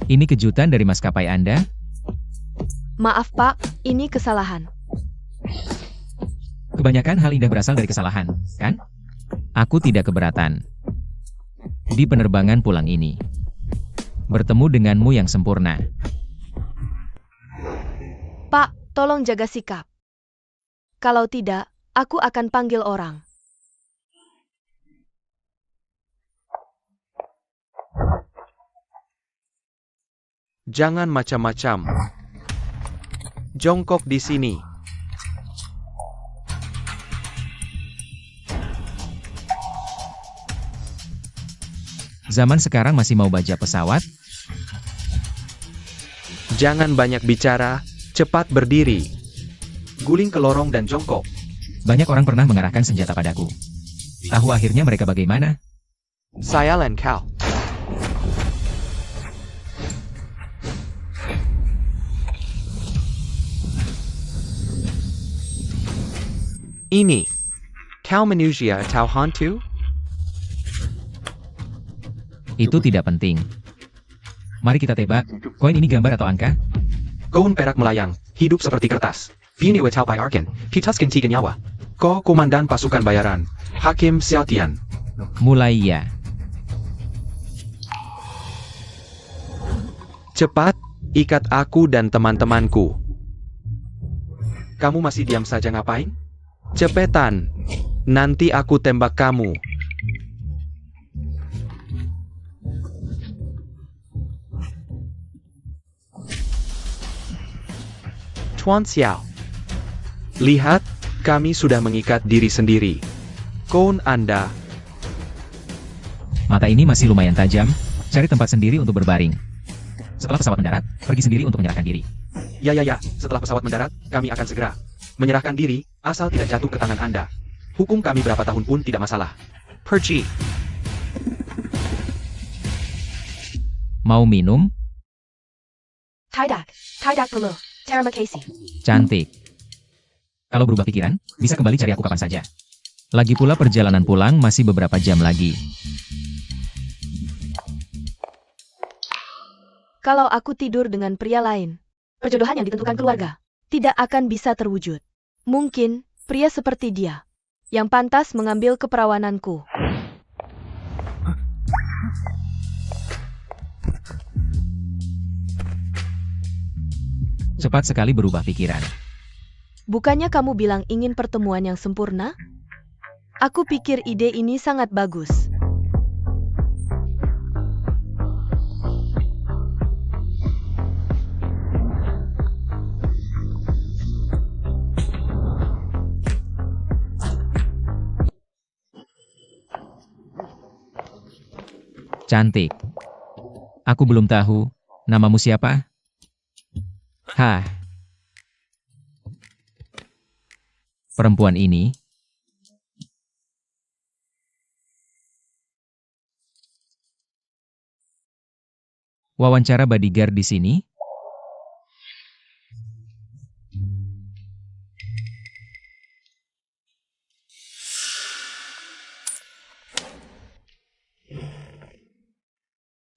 Ini kejutan dari maskapai Anda? Maaf Pak, ini kesalahan. Kebanyakan hal indah berasal dari kesalahan, kan? Aku tidak keberatan. Di penerbangan pulang ini, bertemu denganmu yang sempurna. Pak, tolong jaga sikap. Kalau tidak, aku akan panggil orang. Jangan macam-macam. Jongkok di sini. Zaman sekarang masih mau baja pesawat? Jangan banyak bicara, cepat berdiri. Guling ke lorong dan jongkok. Banyak orang pernah mengarahkan senjata padaku. Tahu akhirnya mereka bagaimana? Saya Len Kau. Ini. Kau manusia atau hantu? Itu tidak penting. Mari kita tebak, koin ini gambar atau angka? Koin perak melayang, hidup seperti kertas. Vini Wetau Pai Arkin, Kitaskin Tiga Nyawa. Ko komandan pasukan bayaran, Hakim Xiaotian. Mulai ya. Cepat, ikat aku dan teman-temanku. Kamu masih diam saja ngapain? Cepetan, nanti aku tembak kamu. Tuan Xiao. Lihat, kami sudah mengikat diri sendiri. Koin Anda. Mata ini masih lumayan tajam. Cari tempat sendiri untuk berbaring. Setelah pesawat mendarat, pergi sendiri untuk menyerahkan diri. Ya, setelah pesawat mendarat, kami akan segera menyerahkan diri, asal tidak jatuh ke tangan Anda. Hukum kami berapa tahun pun tidak masalah. Pergi. Mau minum? Tidak perlu. Terima kasih. Cantik. Kalau berubah pikiran, bisa kembali cari aku kapan saja. Lagi pula perjalanan pulang masih beberapa jam lagi. Kalau aku tidur dengan pria lain, perjodohan yang ditentukan keluarga tidak akan bisa terwujud. Mungkin pria seperti dia yang pantas mengambil keperawananku. Cepat sekali berubah pikiran. Bukannya kamu bilang ingin pertemuan yang sempurna? Aku pikir ide ini sangat bagus. Cantik. Aku belum tahu, namamu siapa? Hah. Perempuan ini. Wawancara bodyguard di sini?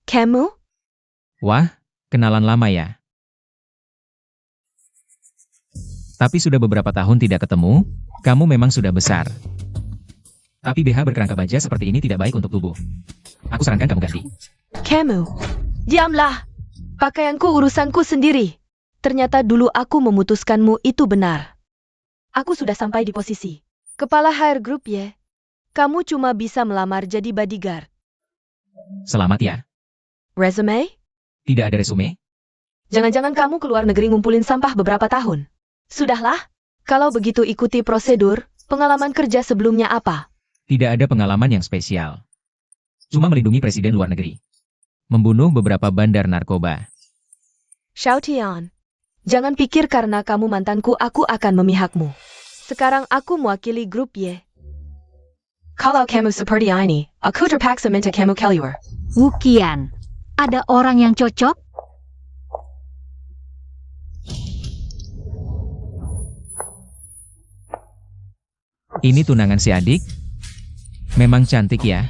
Kamu? Wah, kenalan lama ya. Tapi sudah beberapa tahun tidak ketemu, kamu memang sudah besar. Tapi BH berkerangka baja seperti ini tidak baik untuk tubuh. Aku sarankan kamu ganti. Kamu? Diamlah. Pakaianku urusanku sendiri. Ternyata dulu aku memutuskanmu itu benar. Aku sudah sampai di posisi kepala hire group ya. Kamu cuma bisa melamar jadi bodyguard. Selamat ya. Resume? Tidak ada resume? Jangan-jangan kamu keluar negeri ngumpulin sampah beberapa tahun. Sudahlah. Kalau begitu ikuti prosedur, pengalaman kerja sebelumnya apa? Tidak ada pengalaman yang spesial. Cuma melindungi presiden luar negeri. Membunuh beberapa bandar narkoba. Xiaotian. Jangan pikir karena kamu mantanku aku akan memihakmu. Sekarang aku mewakili grup Y. Kalau kamu seperti ini, aku terpaksa minta kamu keluar. Wukian. Ada orang yang cocok? Ini tunangan si adik? Memang cantik ya.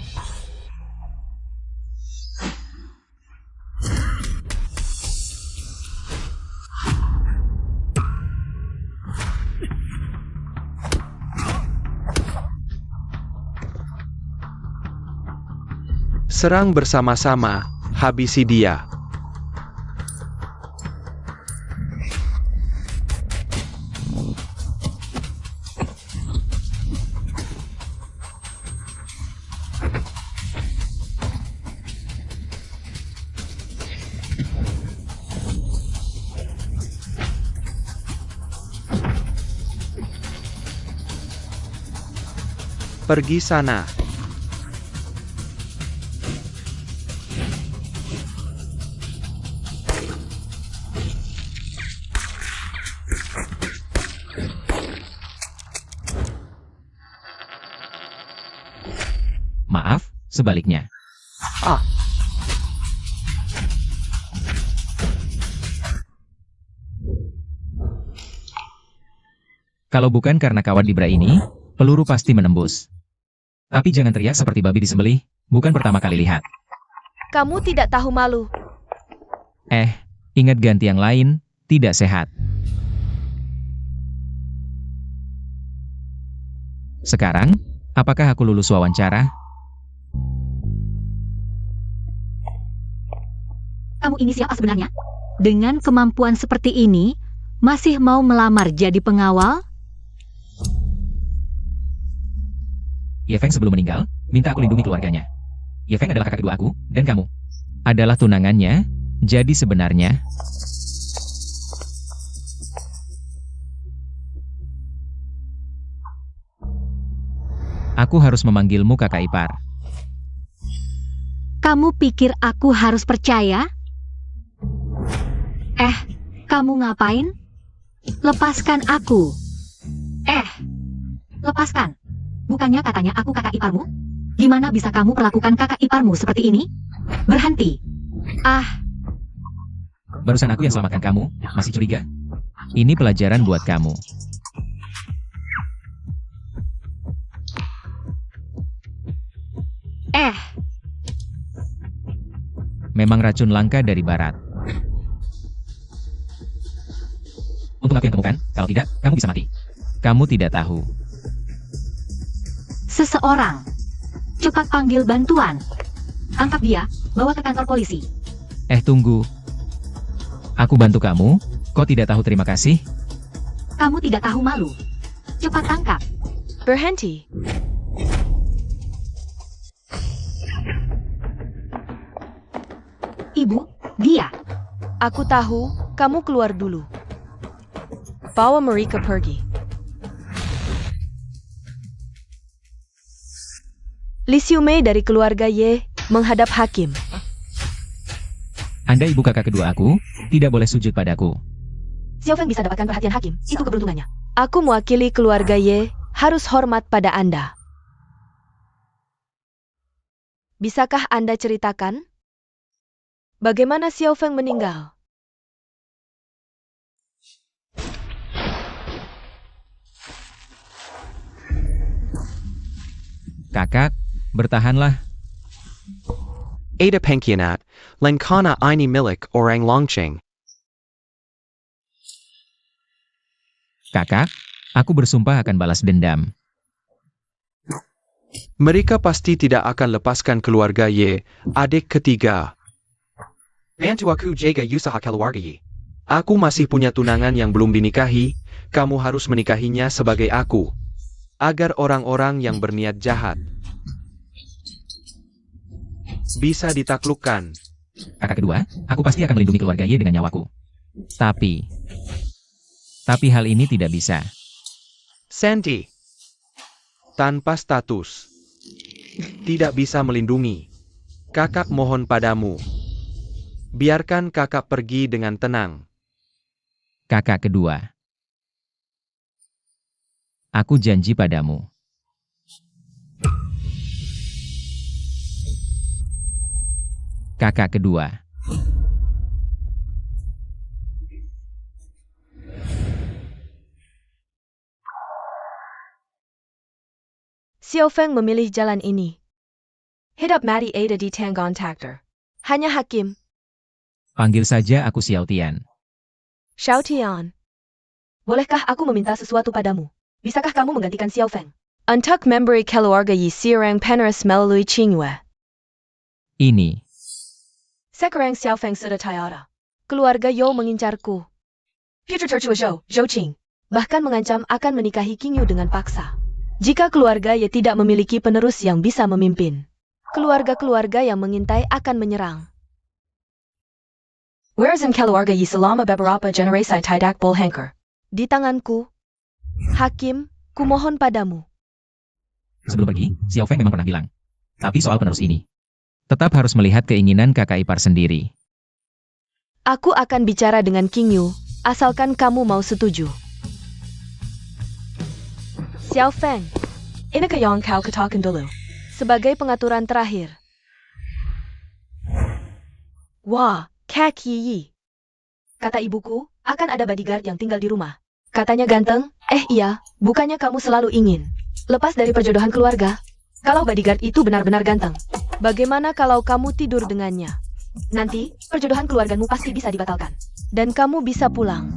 Serang bersama-sama, habisi dia. Pergi sana. Maaf, sebaliknya. Ah, Kalau bukan karena kawat Libra ini, peluru pasti menembus. Tapi jangan teriak seperti babi disembelih, bukan pertama kali lihat. Kamu tidak tahu malu. Ingat ganti yang lain, tidak sehat. Sekarang, apakah aku lulus wawancara? Kamu ini siapa sebenarnya? Dengan kemampuan seperti ini, masih mau melamar jadi pengawal? Yefeng sebelum meninggal, minta aku lindungi keluarganya. Yefeng adalah kakak kedua aku, dan kamu adalah tunangannya, jadi sebenarnya... Aku harus memanggilmu kakak ipar. Kamu pikir aku harus percaya? Kamu ngapain? Lepaskan aku. Lepaskan. Bukannya katanya aku kakak iparmu? Gimana bisa kamu perlakukan kakak iparmu seperti ini? Berhenti. Barusan aku yang selamatkan kamu, masih curiga? Ini pelajaran buat kamu. Memang racun langka dari barat. Untuk aku yang temukan, kalau tidak, kamu bisa mati. Kamu tidak tahu. Seseorang. Cepat panggil bantuan. Tangkap dia, bawa ke kantor polisi. Tunggu. Aku bantu kamu, kok tidak tahu terima kasih? Kamu tidak tahu malu. Cepat tangkap. Berhenti. Ibu, dia. Aku tahu, kamu keluar dulu. Bawa mereka pergi. Li Xiumei dari keluarga Ye menghadap hakim. Anda ibu kakak kedua aku, tidak boleh sujud padaku. Xiaofeng bisa dapatkan perhatian hakim, itu keberuntungannya. Aku mewakili keluarga Ye, harus hormat pada Anda. Bisakah Anda ceritakan? Bagaimana Xiaofeng meninggal? Kakak, bertahanlah. Ada pengkhianat, Lengkana ini milik orang Longqing. Kakak, aku bersumpah akan balas dendam. Mereka pasti tidak akan lepaskan keluarga Ye, adik ketiga. Bantu aku jaga usaha keluarga Ye. Aku masih punya tunangan yang belum dinikahi, kamu harus menikahinya sebagai aku. Agar orang-orang yang berniat jahat bisa ditaklukkan. Kakak kedua, aku pasti akan melindungi keluarga Ye dengan nyawaku. Tapi hal ini tidak bisa. Santi, tanpa status, tidak bisa melindungi. Kakak mohon padamu, biarkan kakak pergi dengan tenang. Kakak kedua, aku janji padamu. Kakak kedua, Xiao Feng memilih jalan ini. Hidup mati ada di tangan takdir. Hanya hakim, Panggil saja aku Xiao Tian. Xiao Tian. Bolehkah aku meminta sesuatu padamu? Bisakah kamu menggantikan Xiao Feng? Untuk memberi keluarga Yi seorang penerus melalui Qingyue. Ini. Sekarang Xiao Feng sudah tiada. Keluarga You mengincarku. Future tertua Zhou Qing. Bahkan mengancam akan menikahi Qingyu dengan paksa. Jika keluarga Ye tidak memiliki penerus yang bisa memimpin, keluarga-keluarga yang mengintai akan menyerang. Whereas keluarga Yi selama beberapa generasi tidak boleh. Di tanganku. Hakim, kumohon padamu. Sebelum pergi, Xiao Feng memang pernah bilang. Tapi soal penerus ini, tetap harus melihat keinginan kakak ipar sendiri. Aku akan bicara dengan Qingyu, asalkan kamu mau setuju. Xiao Feng, ini yang kau katakan dulu. Sebagai pengaturan terakhir. Wah, kaki Yi. Kata ibuku, akan ada bodyguard yang tinggal di rumah. Katanya ganteng, iya, bukannya kamu selalu ingin. Lepas dari perjodohan keluarga, kalau bodyguard itu benar-benar ganteng. Bagaimana kalau kamu tidur dengannya? Nanti, perjodohan keluargamu pasti bisa dibatalkan. Dan kamu bisa pulang.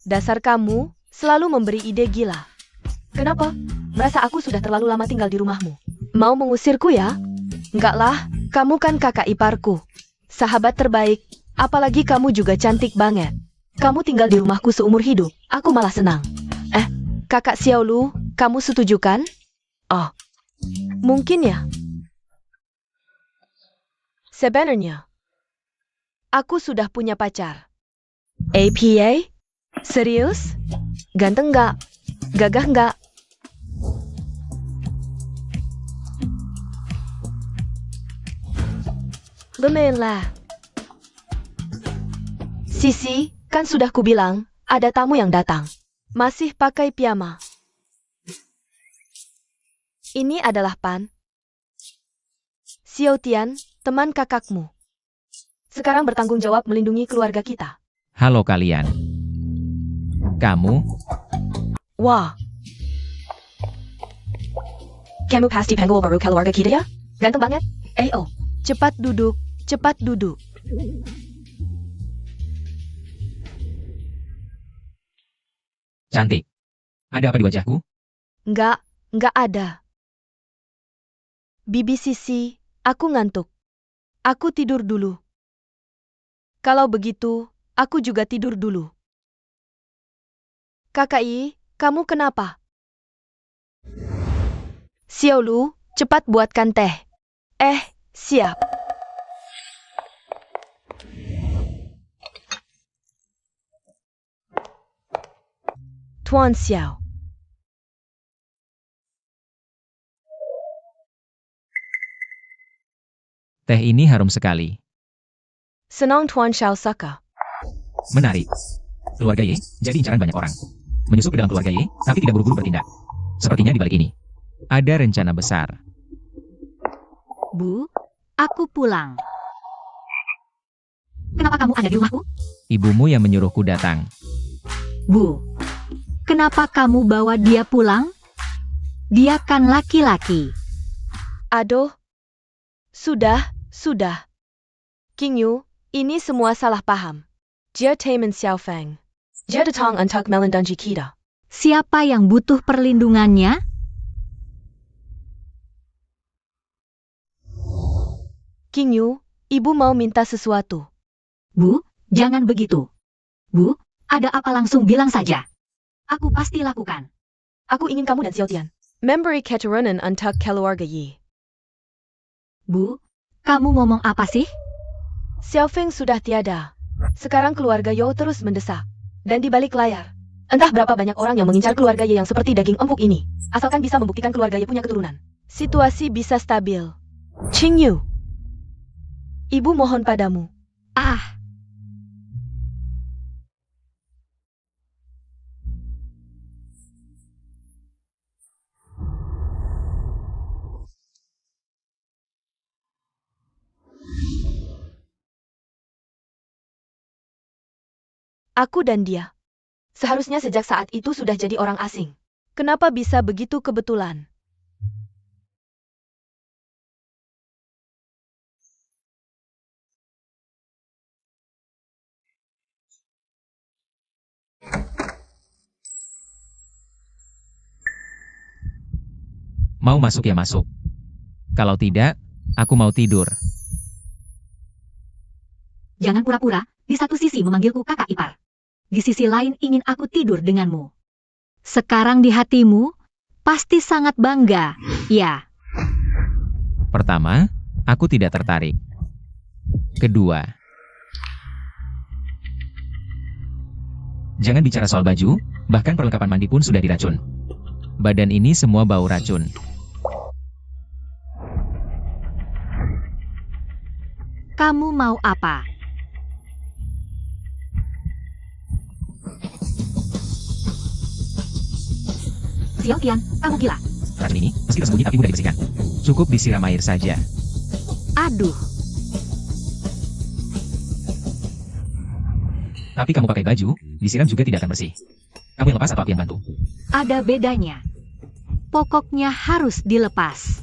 Dasar kamu, selalu memberi ide gila. Kenapa? Merasa aku sudah terlalu lama tinggal di rumahmu. Mau mengusirku ya? Enggak lah, kamu kan kakak iparku. Sahabat terbaik, apalagi kamu juga cantik banget. Kamu tinggal di rumahku seumur hidup, aku malah senang. Kakak Xiao Lu, kamu setuju kan? Oh, mungkin ya. Sebenarnya, aku sudah punya pacar. APA? Serius? Ganteng nggak? Gagah nggak? Lumayan lah. Sisi, kan sudah kubilang, ada tamu yang datang. Masih pakai piyama. Ini adalah Pan. Xiao Tian, teman kakakmu. Sekarang bertanggung jawab melindungi keluarga kita. Halo kalian. Kamu? Wah. Kamu pasti penggul baru keluarga kita ya? Ganteng banget. Oh. Cepat duduk, cepat duduk. Cantik. Ada apa di wajahku? Enggak ada. Bibi Sisi, aku ngantuk. Aku tidur dulu. Kalau begitu, aku juga tidur dulu. Kakak Yi, kamu kenapa? Xiao Lu, cepat buatkan teh. Siap. Tuan Xiao. Teh ini harum sekali. Senang Tuan Xiao suka. Menarik. Keluarga Ye, jadi incaran banyak orang. Menyusup ke dalam keluarga Ye, tapi tidak buru-buru bertindak. Sepertinya di balik ini, ada rencana besar. Bu, aku pulang. Kenapa kamu ada di rumahku? Ibumu yang menyuruhku datang. Bu, kenapa kamu bawa dia pulang? Dia kan laki-laki. Aduh. Sudah. Qingyu, ini semua salah paham. Dia teman Xiao Feng. Dia datang untuk melindungi kita. Siapa yang butuh perlindungannya? Qingyu, ibu mau minta sesuatu. Bu, jangan begitu. Bu, ada apa langsung bilang saja. Aku pasti lakukan. Aku ingin kamu dan Xiao Tian memberi keturunan untuk keluarga Yi. Bu, kamu ngomong apa sih? Xiao Feng sudah tiada. Sekarang keluarga Yo terus mendesak. Dan di balik layar, entah berapa banyak orang yang mengincar keluarga Ye yang seperti daging empuk ini. Asalkan bisa membuktikan keluarga Ye punya keturunan, situasi bisa stabil. Qingyu, ibu mohon padamu. Ah, Aku dan dia. Seharusnya sejak saat itu sudah jadi orang asing. Kenapa bisa begitu kebetulan? Mau masuk ya masuk. Kalau tidak, aku mau tidur. Jangan pura-pura, di satu sisi memanggilku kakak ipar. Di sisi lain ingin aku tidur denganmu. Sekarang di hatimu, pasti sangat bangga, ya. Pertama, aku tidak tertarik. Kedua, jangan bicara soal baju, bahkan perlengkapan mandi pun sudah diracun. Badan ini semua bau racun. Kamu mau apa? Xiao Tian, kamu gila. Racun ini, meski tersembunyi tapi mudah dibersihkan. Cukup disiram air saja. Aduh, Tapi kamu pakai baju, disiram juga tidak akan bersih. Kamu yang lepas atau aku yang bantu? ada bedanya. Pokoknya harus dilepas.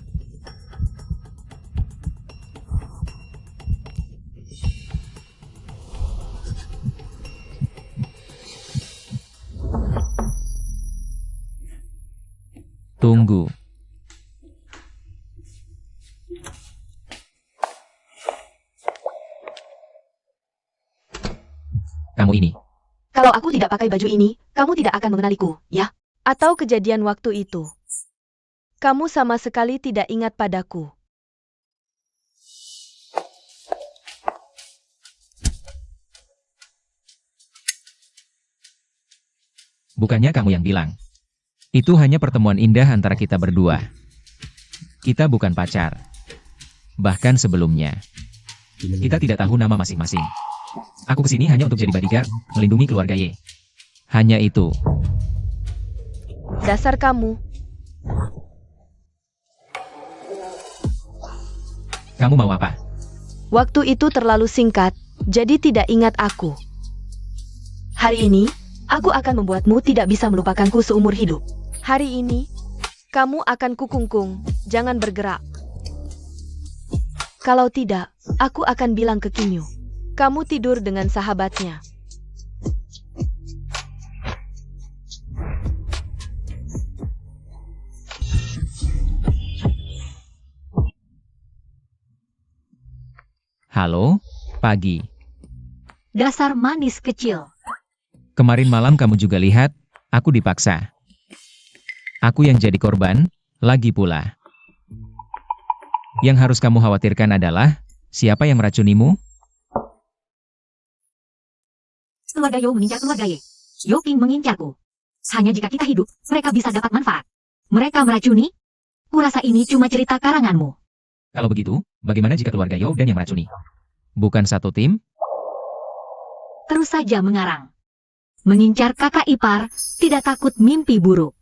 Tunggu. Kamu ini. Kalau aku tidak pakai baju ini, kamu tidak akan mengenaliku, ya? Atau kejadian waktu itu. Kamu sama sekali tidak ingat padaku. Bukannya kamu yang bilang. Itu hanya pertemuan indah antara kita berdua. Kita bukan pacar. Bahkan sebelumnya. Kita tidak tahu nama masing-masing. Aku kesini hanya untuk jadi bodyguard, melindungi keluarga Y. Hanya itu. Dasar kamu. Kamu mau apa? Waktu itu terlalu singkat, jadi tidak ingat aku. Hari ini, aku akan membuatmu tidak bisa melupakanku seumur hidup. Hari ini, kamu akan kukungkung, jangan bergerak. Kalau tidak, aku akan bilang ke Kinyu. Kamu tidur dengan sahabatnya. Halo, pagi. Dasar manis kecil. Kemarin malam kamu juga lihat, aku dipaksa. Aku yang jadi korban, lagi pula. Yang harus kamu khawatirkan adalah, siapa yang meracunimu? Keluarga Yo mengincar keluarga Ye. Yo King mengincarku. Hanya jika kita hidup, mereka bisa dapat manfaat. Mereka meracuni? Kurasa ini cuma cerita karanganmu. Kalau begitu, bagaimana jika keluarga Yo dan yang meracuni? Bukan satu tim? Terus saja mengarang. Mengincar kakak ipar, tidak takut mimpi buruk.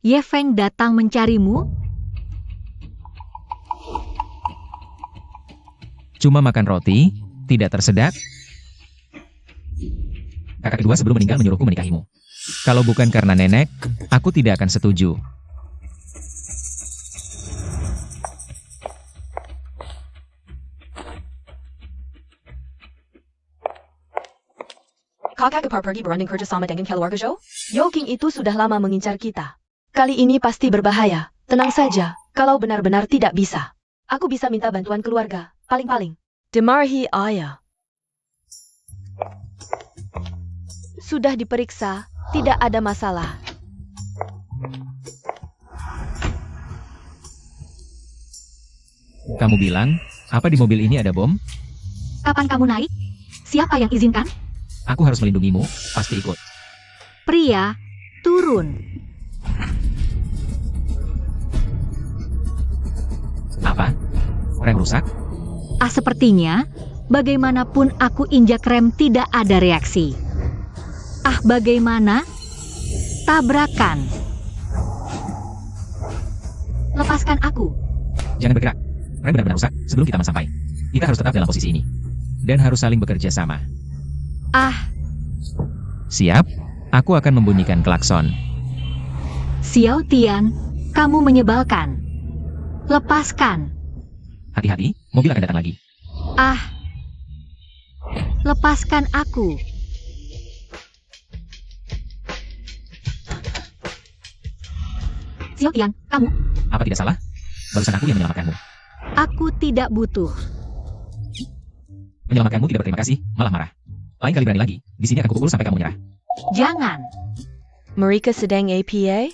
Ye Feng datang mencarimu? Cuma makan roti, tidak tersedak? Kakak kedua sebelum meninggal menyuruhku menikahimu. Kalau bukan karena nenek, aku tidak akan setuju. Kakak ipar pergi berunding kerja sama dengan keluarga Jo? Yo King itu sudah lama mengincar kita. Kali ini pasti berbahaya. Tenang saja, kalau benar-benar tidak bisa. Aku bisa minta bantuan keluarga, paling-paling. Demarhi Ayah. Sudah diperiksa, tidak ada masalah. Kamu bilang, apa di mobil ini ada bom? Kapan kamu naik? Siapa yang izinkan? Aku harus melindungimu, pasti ikut. Pria, turun. Apa? Rem rusak? Sepertinya, bagaimanapun aku injak rem tidak ada reaksi. Bagaimana? Tabrakan. Lepaskan aku. Jangan bergerak. Rem benar-benar rusak sebelum kita sampai. Kita harus tetap dalam posisi ini. Dan harus saling bekerja sama. Siap? Aku akan membunyikan klakson. Xiao Tian, kamu menyebalkan. Lepaskan. Hati-hati, mobil akan datang lagi. Lepaskan aku. Xiao Tian, kamu Apa tidak salah? Barusan aku yang menyelamatkanmu. Aku tidak butuh. Menyelamatkanmu tidak berterima kasih, malah marah. Lain kali berani lagi, di sini akan kupukul sampai kamu menyerah. Jangan. Mereka sedang APA?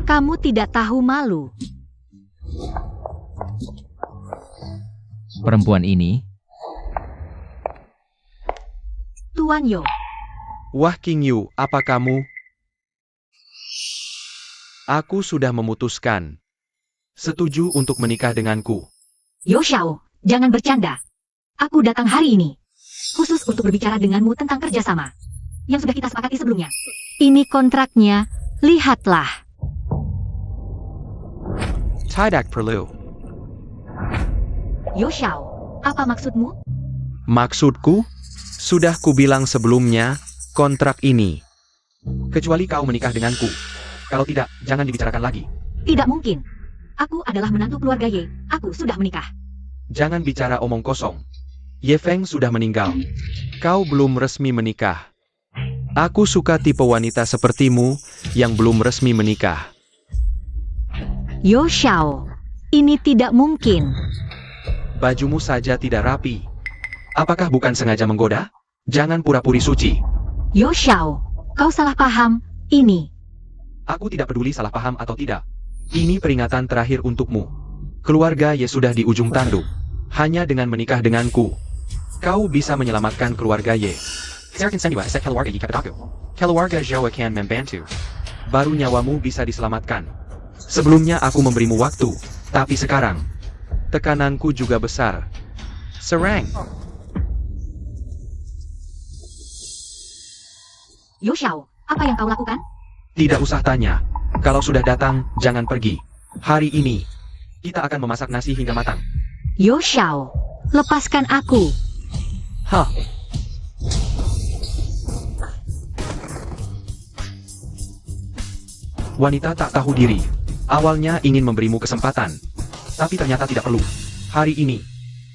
Kamu tidak tahu malu. Perempuan ini, Tuan Yo. Wah King Yu, apa kamu? Aku sudah memutuskan. Setuju untuk menikah denganku. Yo Xiao, jangan bercanda. Aku datang hari ini khusus untuk berbicara denganmu tentang kerjasama yang sudah kita sepakati sebelumnya. Ini kontraknya, lihatlah. Tidak perlu. Yo Xiao, apa maksudmu? Maksudku? Sudah kubilang sebelumnya, kontrak ini. Kecuali kau menikah denganku. Kalau tidak, jangan dibicarakan lagi. Tidak mungkin. Aku adalah menantu keluarga Ye. Aku sudah menikah. Jangan bicara omong kosong. Ye Feng sudah meninggal. Kau belum resmi menikah. Aku suka tipe wanita sepertimu yang belum resmi menikah. Yo Xiao, ini tidak mungkin. Bajumu saja tidak rapi. Apakah bukan sengaja menggoda? Jangan pura-puri suci. Yo Xiao, kau salah paham. Ini. Aku tidak peduli salah paham atau tidak. Ini peringatan terakhir untukmu. Keluarga Ye sudah di ujung tanduk. Hanya dengan menikah denganku, kau bisa menyelamatkan keluarga Ye. Saya akan sendiri set keluarga Ye kepada aku. Keluarga Zhou akan membantu. Baru nyawamu bisa diselamatkan. Sebelumnya aku memberimu waktu, tapi sekarang tekananku juga besar. Serang. Yo Xiao, apa yang kau lakukan? Tidak usah tanya. Kalau sudah datang, jangan pergi. Hari ini, kita akan memasak nasi hingga matang. Yo Xiao, lepaskan aku. Hah. Wanita tak tahu diri. Awalnya ingin memberimu kesempatan. Tapi ternyata tidak perlu. Hari ini,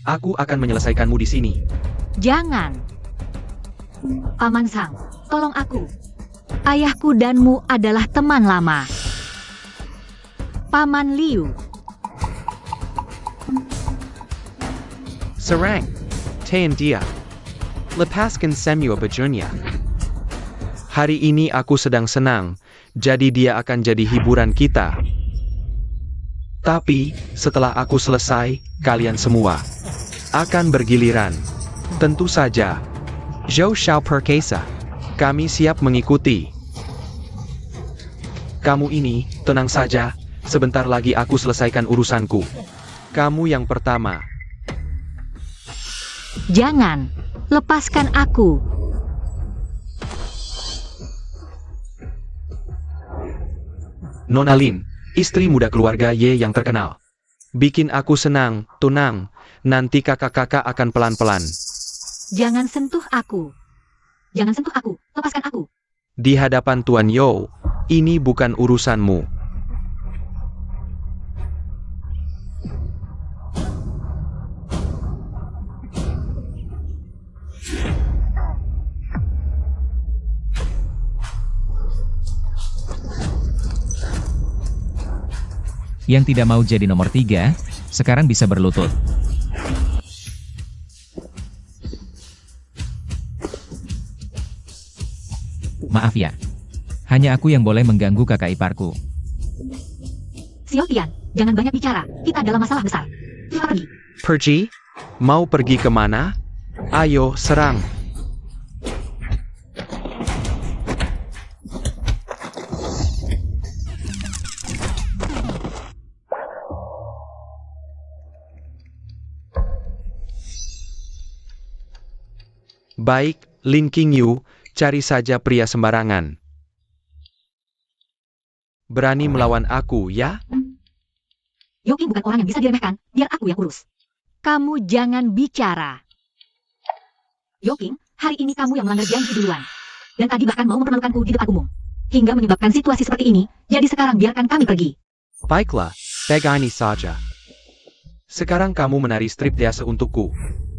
aku akan menyelesaikanmu di sini. Jangan. Paman Sang, tolong aku. Ayahku danmu adalah teman lama. Paman Liu. Serang. Tahan dia. Lepaskan Samuel Bajunya. Hari ini aku sedang senang, jadi dia akan jadi hiburan kita. Tapi, setelah aku selesai, kalian semua akan bergiliran. Tentu saja. Zhou Xiao Perkasa. Kami siap mengikuti. Kamu ini, tenang saja, sebentar lagi aku selesaikan urusanku. Kamu yang pertama. Jangan. Lepaskan aku. Nona Lin, istri muda keluarga Ye yang terkenal. Bikin aku senang, tunang. Nanti kakak-kakak akan pelan-pelan. Jangan sentuh aku. Jangan sentuh aku. Lepaskan aku. Di hadapan Tuan Yo, ini bukan urusanmu. yang tidak mau jadi nomor 3, sekarang bisa berlutut. Maaf ya. Hanya aku yang boleh mengganggu kakak iparku. Xiao Tian, jangan banyak bicara. Kita dalam masalah besar. Kita pergi. Pergi? Mau pergi kemana? Ayo, serang. Baik, Lin Qingyu, cari saja pria sembarangan. Berani melawan aku, ya? Yoking bukan orang yang bisa diremehkan. Biar aku yang urus. Kamu jangan bicara. Yoking, hari ini kamu yang melanggar janji duluan. Dan tadi bahkan mau mempermalukanku di depan umum. Hingga menyebabkan situasi seperti ini. Jadi sekarang biarkan kami pergi. Baiklah, begini saja. Sekarang kamu menari striptease untukku.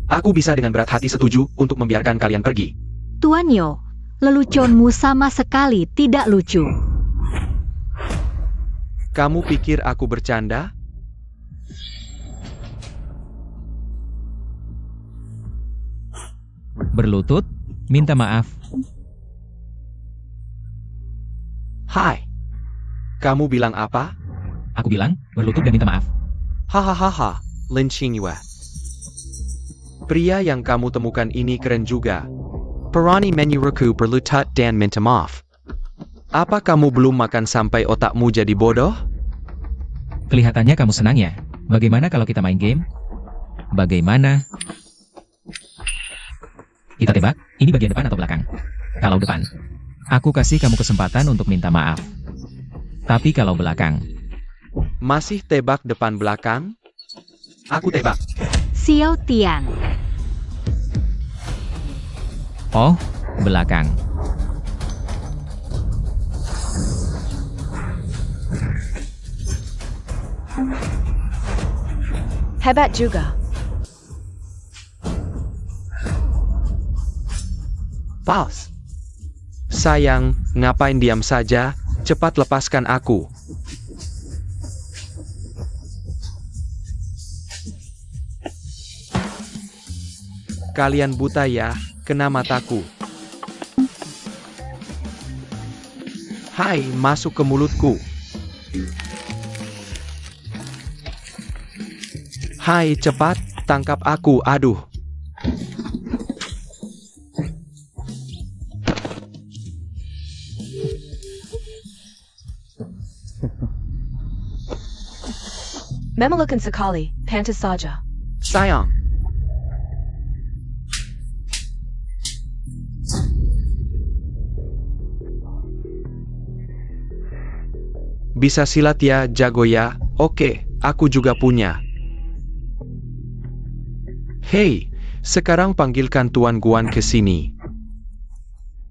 Aku bisa dengan berat hati setuju untuk membiarkan kalian pergi. Tuan Yo, leluconmu sama sekali tidak lucu. Kamu pikir aku bercanda? Berlutut, minta maaf. Hai. Kamu bilang apa? Aku bilang, berlutut dan minta maaf. Hahaha, Lin Xingyue. Pria yang kamu temukan ini keren juga. Perani menyuruhku berlutut dan minta maaf. Apa kamu belum makan sampai otakmu jadi bodoh? Kelihatannya kamu senang ya. Bagaimana kalau kita main game? Bagaimana? Kita tebak, ini bagian depan atau belakang? Kalau depan, aku kasih kamu kesempatan untuk minta maaf. Tapi kalau belakang, Masih tebak depan belakang? Aku tebak. Xiao Tian. oh, belakang. Hebat juga. Paus. Sayang, ngapain diam saja? Cepat lepaskan aku. Kalian buta ya, kena mataku. Hai, masuk ke mulutku. Hai, cepat, tangkap aku, aduh. Memulakan sekali, pantas saja. Sayang. Bisa silat ya, jago ya? Oke, aku juga punya. Hei, sekarang panggilkan Tuan Guan ke sini.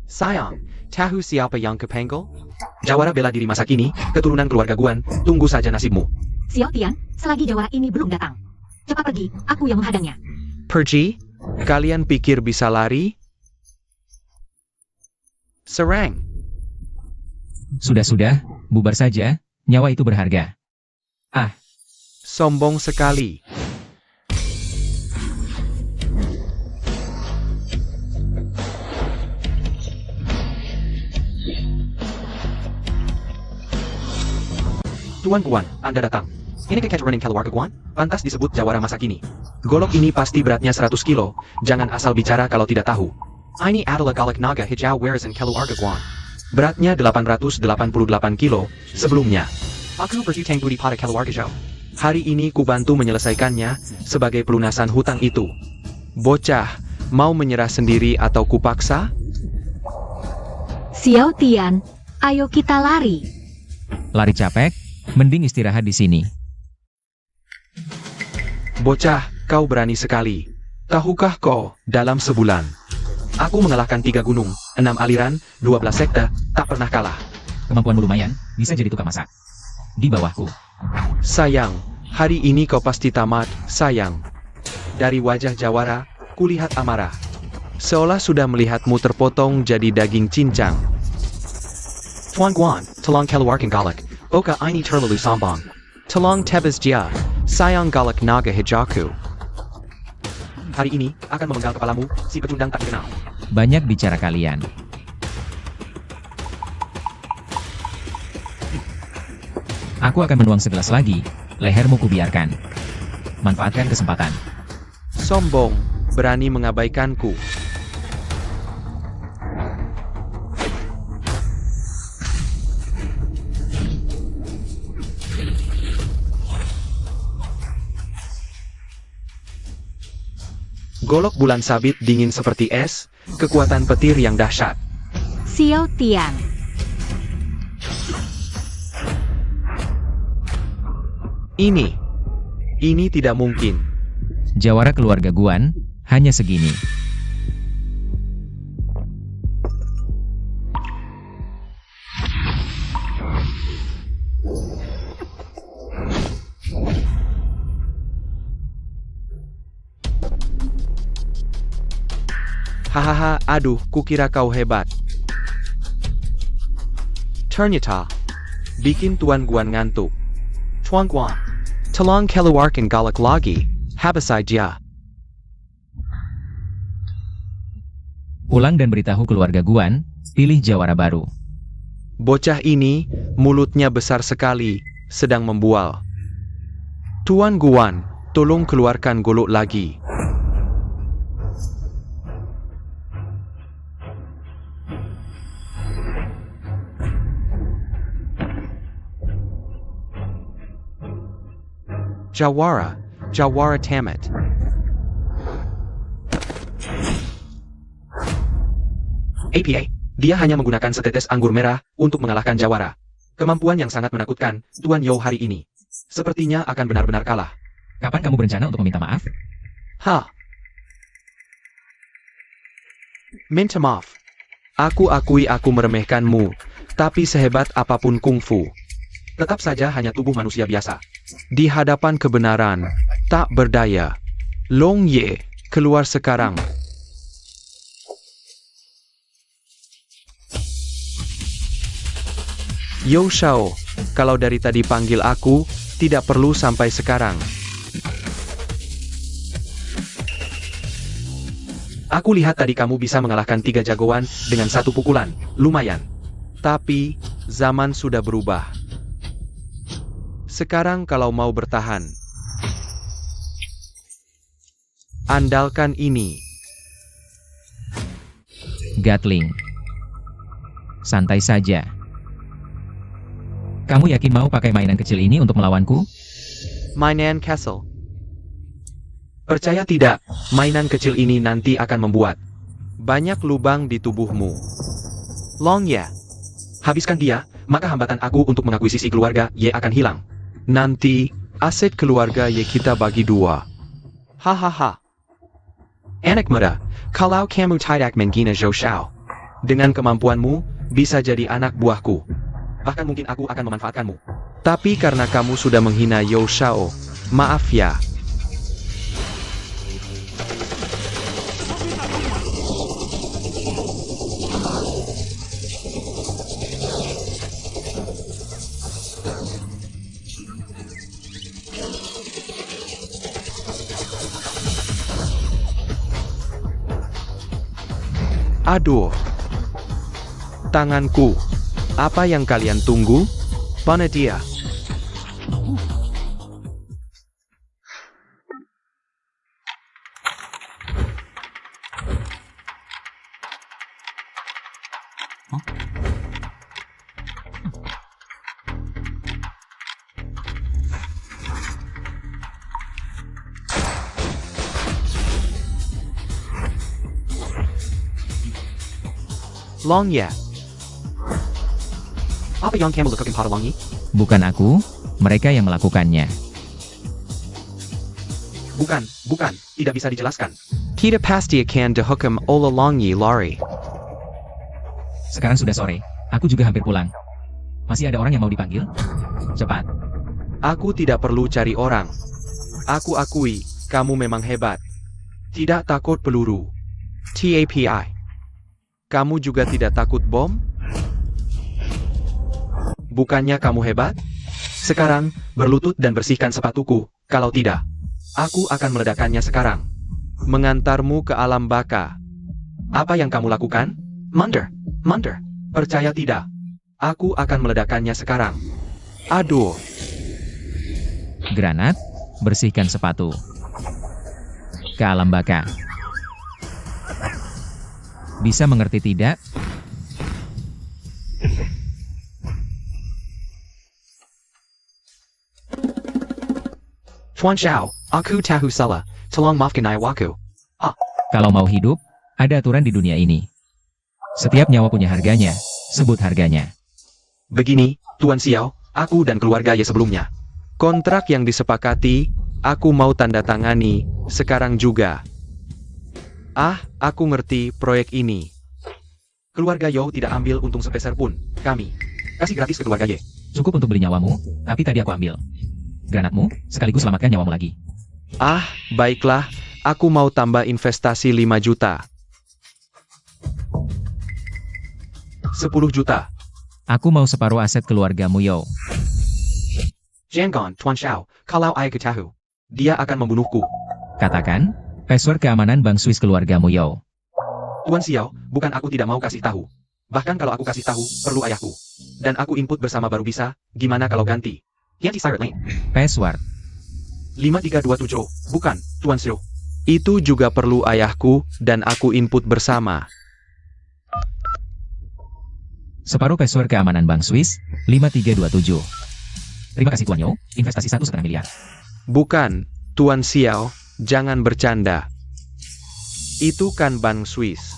Sayang, tahu siapa yang kepenggel? Jawara bela diri masa kini, keturunan keluarga Guan, tunggu saja nasibmu. Xiao Tian, selagi jawara ini belum datang. Cepat pergi, aku yang menghadangnya. Pergi? Kalian pikir bisa lari? Serang. Sudah-sudah, bubar saja, nyawa itu berharga. Sombong sekali. Tuan Guan, Anda datang. Ini keketurunan keluarga Guan? Pantas disebut jawara masa kini. Golok ini pasti beratnya 100 kilo. Jangan asal bicara kalau tidak tahu. Ini adalah golok naga hijau warisan keluarga Guan. Beratnya 888 kilo. Sebelumnya, aku berhutang budi pada keluarga Zhou. Hari ini ku bantu menyelesaikannya sebagai pelunasan hutang itu. Bocah, mau menyerah sendiri atau ku paksa? Xiao Tian, ayo kita lari. Lari capek, mending istirahat di sini. Bocah, kau berani sekali. Tahukah kau, dalam sebulan, aku mengalahkan 3 gunung, 6 aliran, 12 sekte, tak pernah kalah. Kemampuanmu lumayan, bisa jadi tukang masak. Di bawahku. Sayang, hari ini kau pasti tamat, sayang. Dari wajah jawara, kulihat amarah. Seolah sudah melihatmu terpotong jadi daging cincang. Tuan Guan, tolong keluarkan galak. Oka ini terlalu sombong. Tolong tebas dia. Sayang galak naga hijauku. Hari ini, akan memenggal kepalamu, si pecundang tak dikenal. Banyak bicara kalian. Aku akan menuang segelas lagi, lehermu kubiarkan. Manfaatkan kesempatan. Sombong, berani mengabaikanku. Golok bulan sabit dingin seperti es, kekuatan petir yang dahsyat. Xiao Tian. Ini tidak mungkin. Jawara keluarga Guan, hanya segini. Hahaha, aduh, kukira kau hebat. Ternyata, bikin Tuan Guan ngantuk. Tuan Guan, tolong keluarkan galak lagi, habis aja. Pulang dan beritahu keluarga Guan, pilih jawara baru. Bocah ini, mulutnya besar sekali, sedang membual. Tuan Guan, tolong keluarkan golok lagi. Jawara, jawara tamat. APA, dia hanya menggunakan setetes anggur merah untuk mengalahkan jawara. Kemampuan yang sangat menakutkan, Tuan Yao hari ini. Sepertinya akan benar-benar kalah. Kapan kamu berencana untuk meminta maaf? Minta maaf. Aku akui aku meremehkanmu, tapi sehebat apapun kungfu, tetap saja hanya tubuh manusia biasa. Di hadapan kebenaran, tak berdaya. Long Ye, keluar sekarang. Yo Shao, kalau dari tadi panggil aku, tidak perlu sampai sekarang. Aku lihat tadi kamu bisa mengalahkan 3 jagoan dengan 1 pukulan, lumayan. Tapi, zaman sudah berubah. Sekarang kalau mau bertahan, andalkan ini. Gatling. Santai saja. Kamu yakin mau pakai mainan kecil ini untuk melawanku? Mainan Castle. Percaya tidak, mainan kecil ini nanti akan membuat banyak lubang di tubuhmu. Long ya. Habiskan dia, maka hambatan aku untuk mengakuisisi keluarga Ye akan hilang. Nanti, aset keluarga Ye kita bagi 2. Hahaha. Anak muda, kalau kamu tidak menghina Zhou Shao, dengan kemampuanmu, bisa jadi anak buahku. Bahkan mungkin aku akan memanfaatkanmu. Tapi karena kamu sudah menghina Yo Shao, maaf ya. Aduh. Tanganku. Apa yang kalian tunggu? Mana dia? Long ya. Apa yang kamu lakukan pada Long Yi? Bukan aku, mereka yang melakukannya. Bukan, tidak bisa dijelaskan. Tidak pasti akan dihukum oleh Long Yi lari. Sekarang sudah sore, aku juga hampir pulang. Masih ada orang yang mau dipanggil? Cepat. Aku tidak perlu cari orang. Aku akui, kamu memang hebat. Tidak takut peluru. TAPI. Kamu juga tidak takut bom? Bukannya kamu hebat? Sekarang, berlutut dan bersihkan sepatuku. Kalau tidak, aku akan meledakkannya sekarang. Mengantarmu ke alam baka. Apa yang kamu lakukan? Mundur. Percaya tidak? Aku akan meledakkannya sekarang. Aduh. Granat, bersihkan sepatu. Ke alam baka. Bisa mengerti tidak? Tuan Shao, aku tahu salah. Tolong maafkan ayawaku. Kalau mau hidup, ada aturan di dunia ini. Setiap nyawa punya harganya, sebut harganya. Begini, Tuan Xiao, aku dan keluarga Ye sebelumnya. Kontrak yang disepakati, aku mau tanda tangani, sekarang juga. Aku ngerti proyek ini. Keluarga Yo tidak ambil untung sepeser pun, kami kasih gratis ke keluarga Ye. Cukup untuk beli nyawamu, tapi tadi aku ambil granatmu, sekaligus selamatkan nyawamu lagi. Baiklah, aku mau tambah investasi 5 juta. 10 juta. Aku mau separuh aset keluargamu, Yo. Jangan, Tuan Xiao, kalau ayahku tahu, dia akan membunuhku. Katakan, password keamanan bank Swiss keluargamu, Yo. Tuan Xiao, bukan aku tidak mau kasih tahu. Bahkan kalau aku kasih tahu, perlu ayahku. Dan aku input bersama baru bisa, gimana kalau ganti? Yanti Siret Lane. Password. 5327, bukan, Tuan Xiao. Itu juga perlu ayahku, dan aku input bersama. Separuh password keamanan bank Swiss, 5327. Terima kasih Tuan Yo, investasi 1,5 miliar. Bukan, Tuan Xiao, jangan bercanda. Itu kan bank Swiss.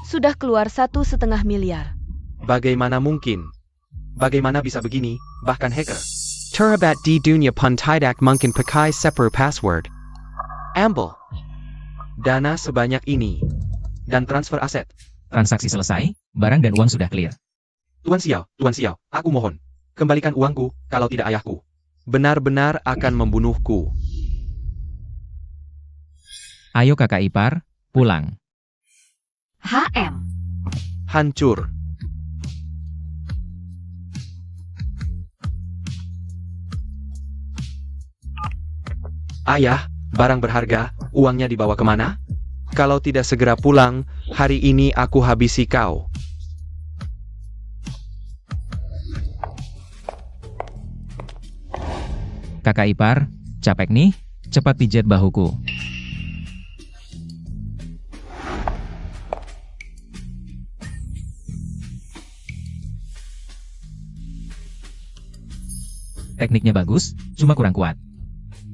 Sudah keluar 1,5 miliar. Bagaimana mungkin? Bagaimana bisa begini, bahkan hacker? Terabat di dunia pun tidak mungkin pakai separuh password. Ambil dana sebanyak ini, dan transfer aset. Transaksi selesai, barang dan uang sudah clear. Tuan Xiao, aku mohon. Kembalikan uangku, kalau tidak ayahku benar-benar akan membunuhku. Ayo kakak ipar, pulang. HM. Hancur. Ayah, barang berharga, uangnya dibawa kemana? Kalau tidak segera pulang, hari ini aku habisi kau. Kakak ipar, capek nih, cepat pijat bahuku. Tekniknya bagus, cuma kurang kuat.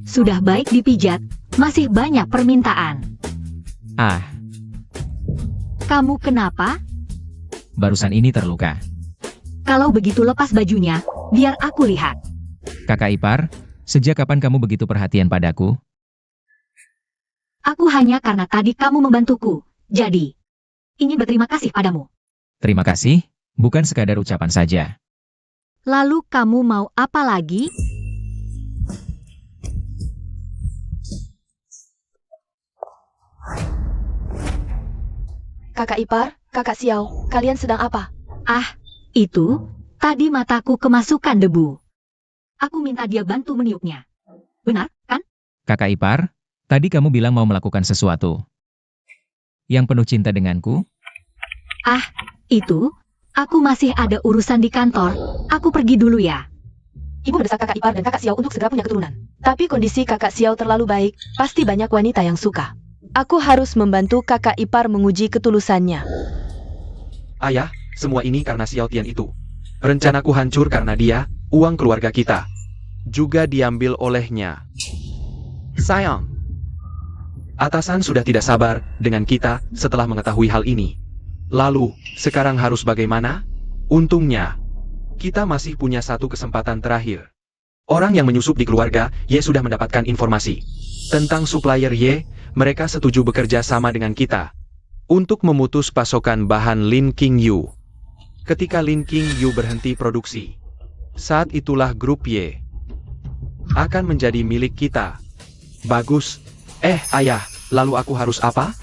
Sudah baik dipijat, masih banyak permintaan. Ah, Kamu kenapa? barusan ini terluka. Kalau begitu lepas bajunya, biar aku lihat. Kakak ipar, sejak kapan kamu begitu perhatian padaku? Aku hanya karena tadi kamu membantuku, jadi ingin berterima kasih padamu. Terima kasih, bukan sekadar ucapan saja. Lalu kamu mau apa lagi? Kakak ipar, kakak Xiao, kalian sedang apa? Ah, itu, tadi mataku kemasukan debu. Aku minta dia bantu meniupnya. Benar, kan? Kakak ipar, tadi kamu bilang mau melakukan sesuatu. Yang penuh cinta denganku? Ah, itu, aku masih ada urusan di kantor. Aku pergi dulu ya. Ibu mendesak kakak ipar dan kakak Xiao untuk segera punya keturunan. Tapi kondisi kakak Xiao terlalu baik, pasti banyak wanita yang suka. Aku harus membantu kakak ipar menguji ketulusannya. Ayah, semua ini karena Xiao Tian itu. Rencanaku hancur karena dia, uang keluarga kita juga diambil olehnya. Sayang. Atasan sudah tidak sabar dengan kita setelah mengetahui hal ini. Lalu, sekarang harus bagaimana? Untungnya, kita masih punya satu kesempatan terakhir. Orang yang menyusup di keluarga Y sudah mendapatkan informasi tentang supplier Y. Mereka setuju bekerja sama dengan kita untuk memutus pasokan bahan Lin King Yu. Ketika Lin King Yu berhenti produksi, saat itulah grup Y akan menjadi milik kita. Bagus. Ayah, lalu aku harus apa?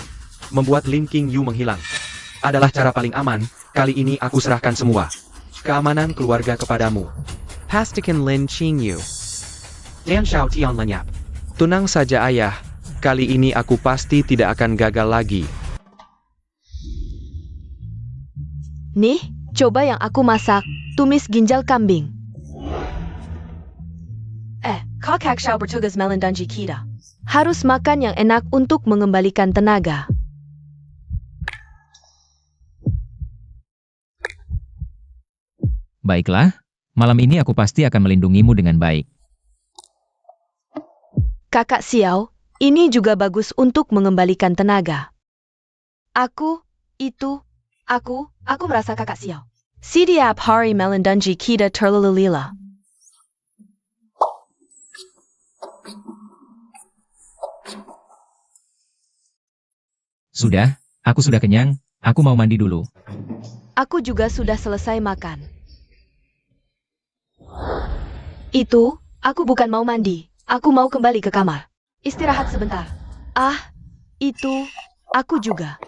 Membuat Lin King Yu menghilang adalah cara paling aman. Kali ini aku serahkan semua keamanan keluarga kepadamu. Pastikan Lin King Yu dan Xiao Tian lenyap. Tenang saja ayah, kali ini aku pasti tidak akan gagal lagi. Nih, coba yang aku masak, tumis ginjal kambing. Kakak Xiao bertugas melendangi kita. Harus makan yang enak untuk mengembalikan tenaga. Baiklah, malam ini aku pasti akan melindungimu dengan baik. Kakak Xiao, ini juga bagus untuk mengembalikan tenaga. Aku merasa kakak Xiao. Setiap hari melendangi kita terlalu lila. Sudah, aku sudah kenyang, aku mau mandi dulu. Aku juga sudah selesai makan. Aku bukan mau mandi. Aku mau kembali ke kamar. Istirahat sebentar. Aku juga.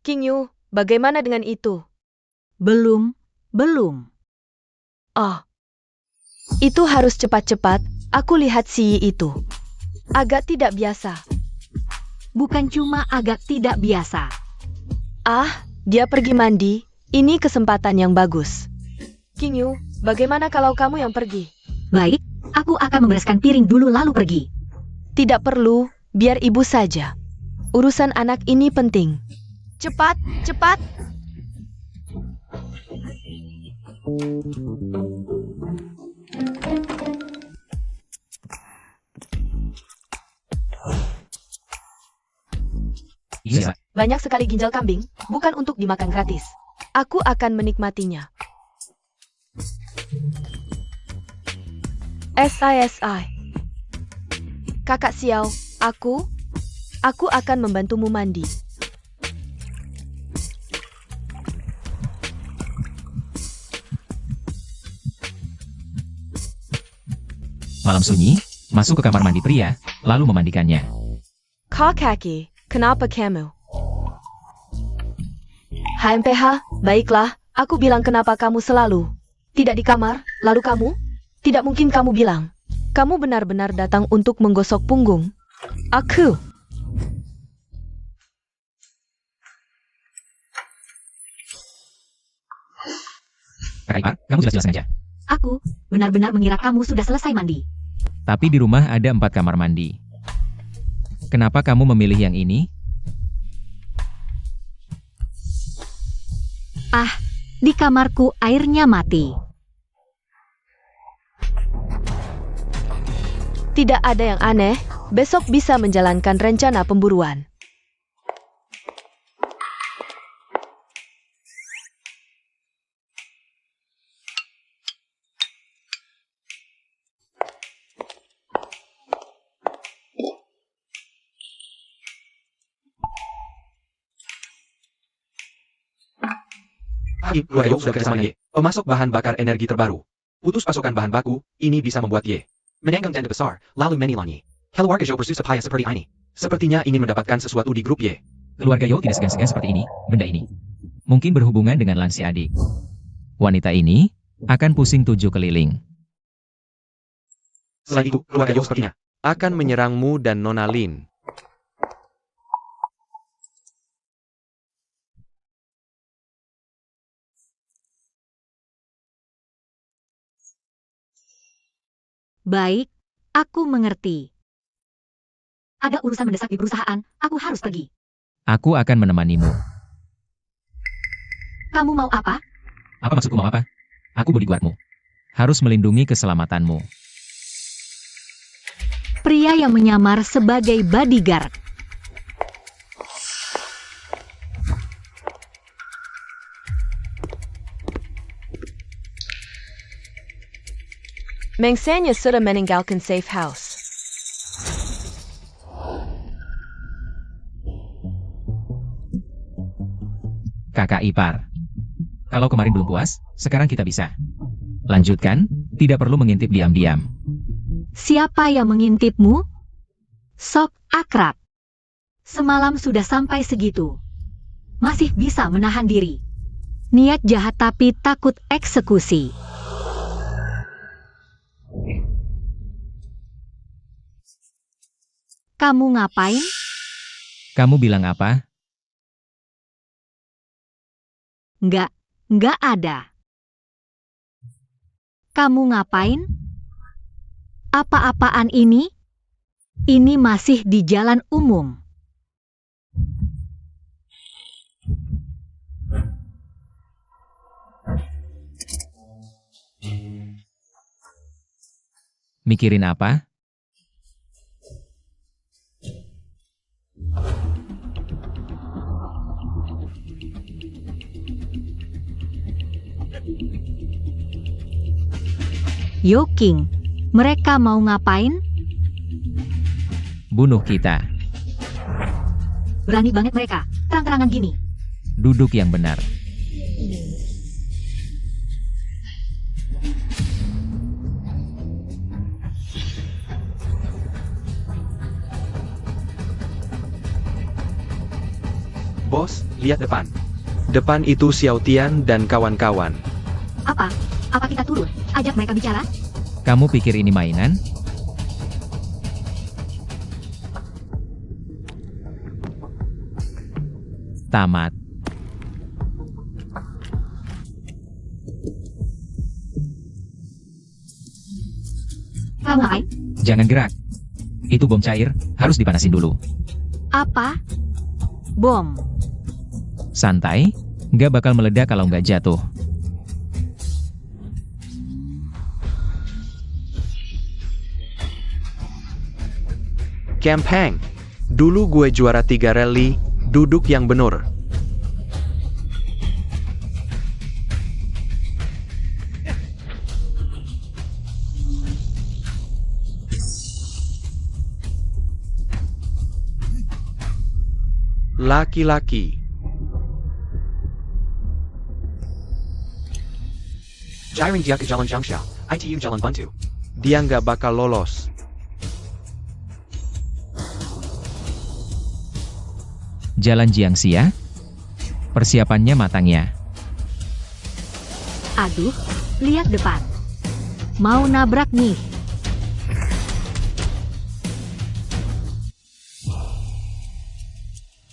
King Yu, Bagaimana dengan itu? Belum. Oh. Itu harus cepat-cepat, aku lihat si itu. Agak tidak biasa. Bukan cuma agak tidak biasa. Ah, dia pergi mandi, ini kesempatan yang bagus. Kinyu, bagaimana kalau kamu yang pergi? Baik, aku akan membereskan piring dulu lalu pergi. Tidak perlu, biar ibu saja. Urusan anak ini penting. Cepat, cepat! Iya. Banyak sekali ginjal kambing, bukan untuk dimakan gratis. Aku akan menikmatinya. SI. Kakak Xiao, aku akan membantumu mandi. Malam sunyi, masuk ke kamar mandi pria, lalu memandikannya. Kakaki, kenapa kamu? HMPH, baiklah, aku bilang kenapa kamu selalu tidak di kamar, lalu kamu? Tidak mungkin kamu bilang. Kamu benar-benar datang untuk menggosok punggung. Aku. Kakak ipar, kamu jelas-jelas sengaja. Aku benar-benar mengira kamu sudah selesai mandi. Tapi di rumah ada 4 kamar mandi. Kenapa kamu memilih yang ini? Ah, di kamarku airnya mati. Tidak ada yang aneh, besok bisa menjalankan rencana pemburuan. Keluarga Yo sudah bekerjasama dengan Y, pemasok bahan bakar energi terbaru. Putus pasokan bahan baku, ini bisa membuat Y menenggang tanda besar, lalu menilangnya. Keluarga Yo bersusah payah seperti ini. Sepertinya ingin mendapatkan sesuatu di grup Y. Keluarga Yo tidak segan-segan seperti ini, benda ini. Mungkin berhubungan dengan Lan si adik. Wanita ini akan pusing 7 keliling. Selain itu, keluarga Yo sepertinya akan menyerangmu dan Nona Lin. Baik, aku mengerti. Ada urusan mendesak di perusahaan, aku harus pergi. Aku akan menemanimu. Kamu mau apa? Apa maksudku mau apa? Aku bodyguardmu. Harus melindungi keselamatanmu. Pria yang menyamar sebagai bodyguard. Mengsanya sudah meninggalkan safe house. Kakak ipar. Kalau kemarin belum puas, sekarang kita bisa. Lanjutkan, tidak perlu mengintip diam-diam. Siapa yang mengintipmu? Sok akrab. Semalam sudah sampai segitu. Masih bisa menahan diri. Niat jahat tapi takut eksekusi. Kamu ngapain? Kamu bilang apa? Nggak ada. Kamu ngapain? Apa-apaan ini? Ini masih di jalan umum. Mikirin apa? Yo King, mereka mau ngapain? Bunuh kita. Berani banget mereka, terang-terangan gini. Duduk yang benar. Bos, lihat depan. Depan itu Xiao Tian dan kawan-kawan. Apa? Apa kita turun? Ajak mereka bicara? Kamu pikir ini mainan? Tamat. Kamu ngapain? Jangan gerak. Itu bom cair, harus dipanasin dulu. Apa? Bom. Santai, nggak bakal meledak kalau nggak jatuh. Campang. Dulu gue juara 3 rally, duduk yang bener. Laki-laki. Jiring dia ke jalan Changsha, ITU jalan Buntu. Dia nggak bakal lolos. Jalan Jiangxia? Persiapannya matang ya. Aduh, lihat depan. Mau nabrak nih.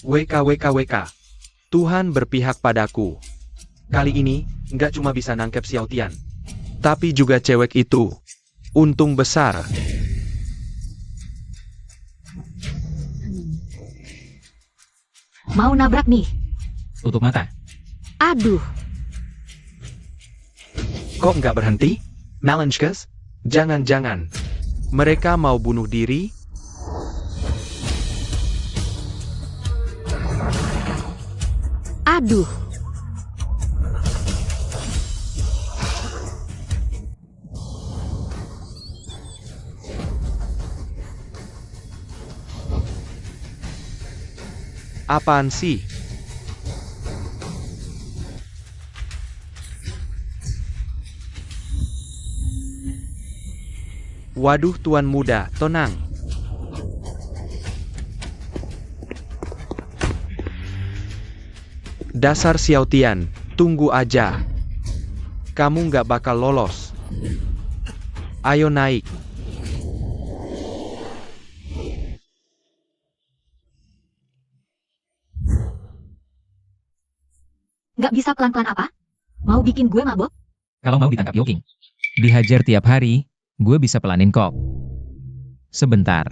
WK. Tuhan berpihak padaku. Kali ini, nggak cuma bisa nangkep Xiao Tian, tapi juga cewek itu. Untung besar. Mau nabrak nih. Tutup mata. Aduh, Kok nggak berhenti? Malanchkas? Jangan-jangan. Mereka mau bunuh diri? aduh. Apaan sih? Waduh tuan muda, tenang. Dasar Xiao Tian, tunggu aja. Kamu nggak bakal lolos. Ayo naik. Nggak bisa pelan-pelan apa? Mau bikin gue mabok? Kalau mau ditangkap Yoking, dihajar tiap hari, gue bisa pelanin kok. Sebentar.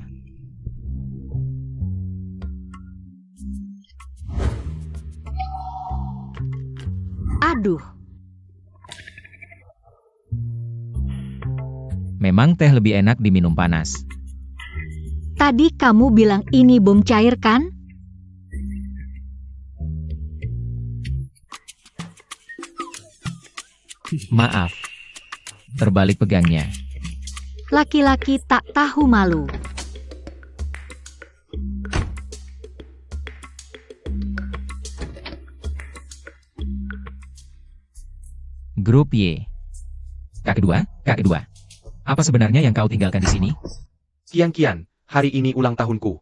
Aduh, Memang teh lebih enak diminum panas. tadi kamu bilang ini bom cair kan? Maaf. Terbalik pegangnya. Laki-laki tak tahu malu. Grup Y. Kak kedua. Apa sebenarnya yang kau tinggalkan di sini? Kian, hari ini ulang tahunku.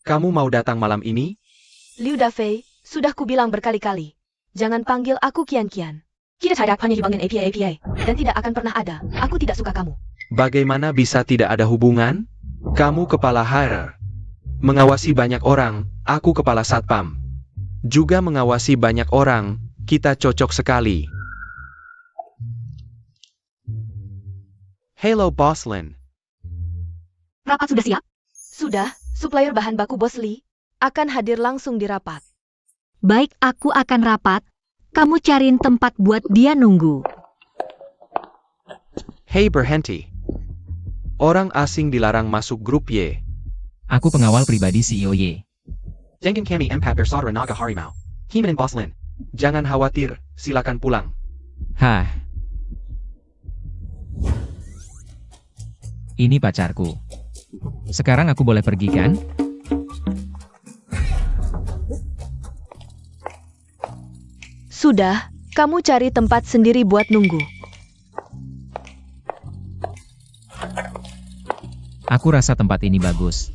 Kamu mau datang malam ini? Liu Dafei, sudah kubilang berkali-kali. Jangan panggil aku Kian. Kita tidak hanya dibangun API, dan tidak akan pernah ada. Aku tidak suka kamu. Bagaimana bisa tidak ada hubungan? Kamu kepala HR. Mengawasi banyak orang, aku kepala satpam. Juga mengawasi banyak orang, kita cocok sekali. Hello Boslin. Rapat sudah siap? Sudah, supplier bahan baku Bos Lee akan hadir langsung di rapat. Baik, aku akan rapat. Kamu cariin tempat buat dia nunggu. Hey berhenti. Orang asing dilarang masuk grup Y. Aku pengawal pribadi CEO Y. Dengan kami empat bersaudara naga harimau. Himan dan Boslin. Jangan khawatir, silakan pulang. Hah. Ini pacarku. Sekarang aku boleh pergi kan? Sudah, kamu cari tempat sendiri buat nunggu. Aku rasa tempat ini bagus.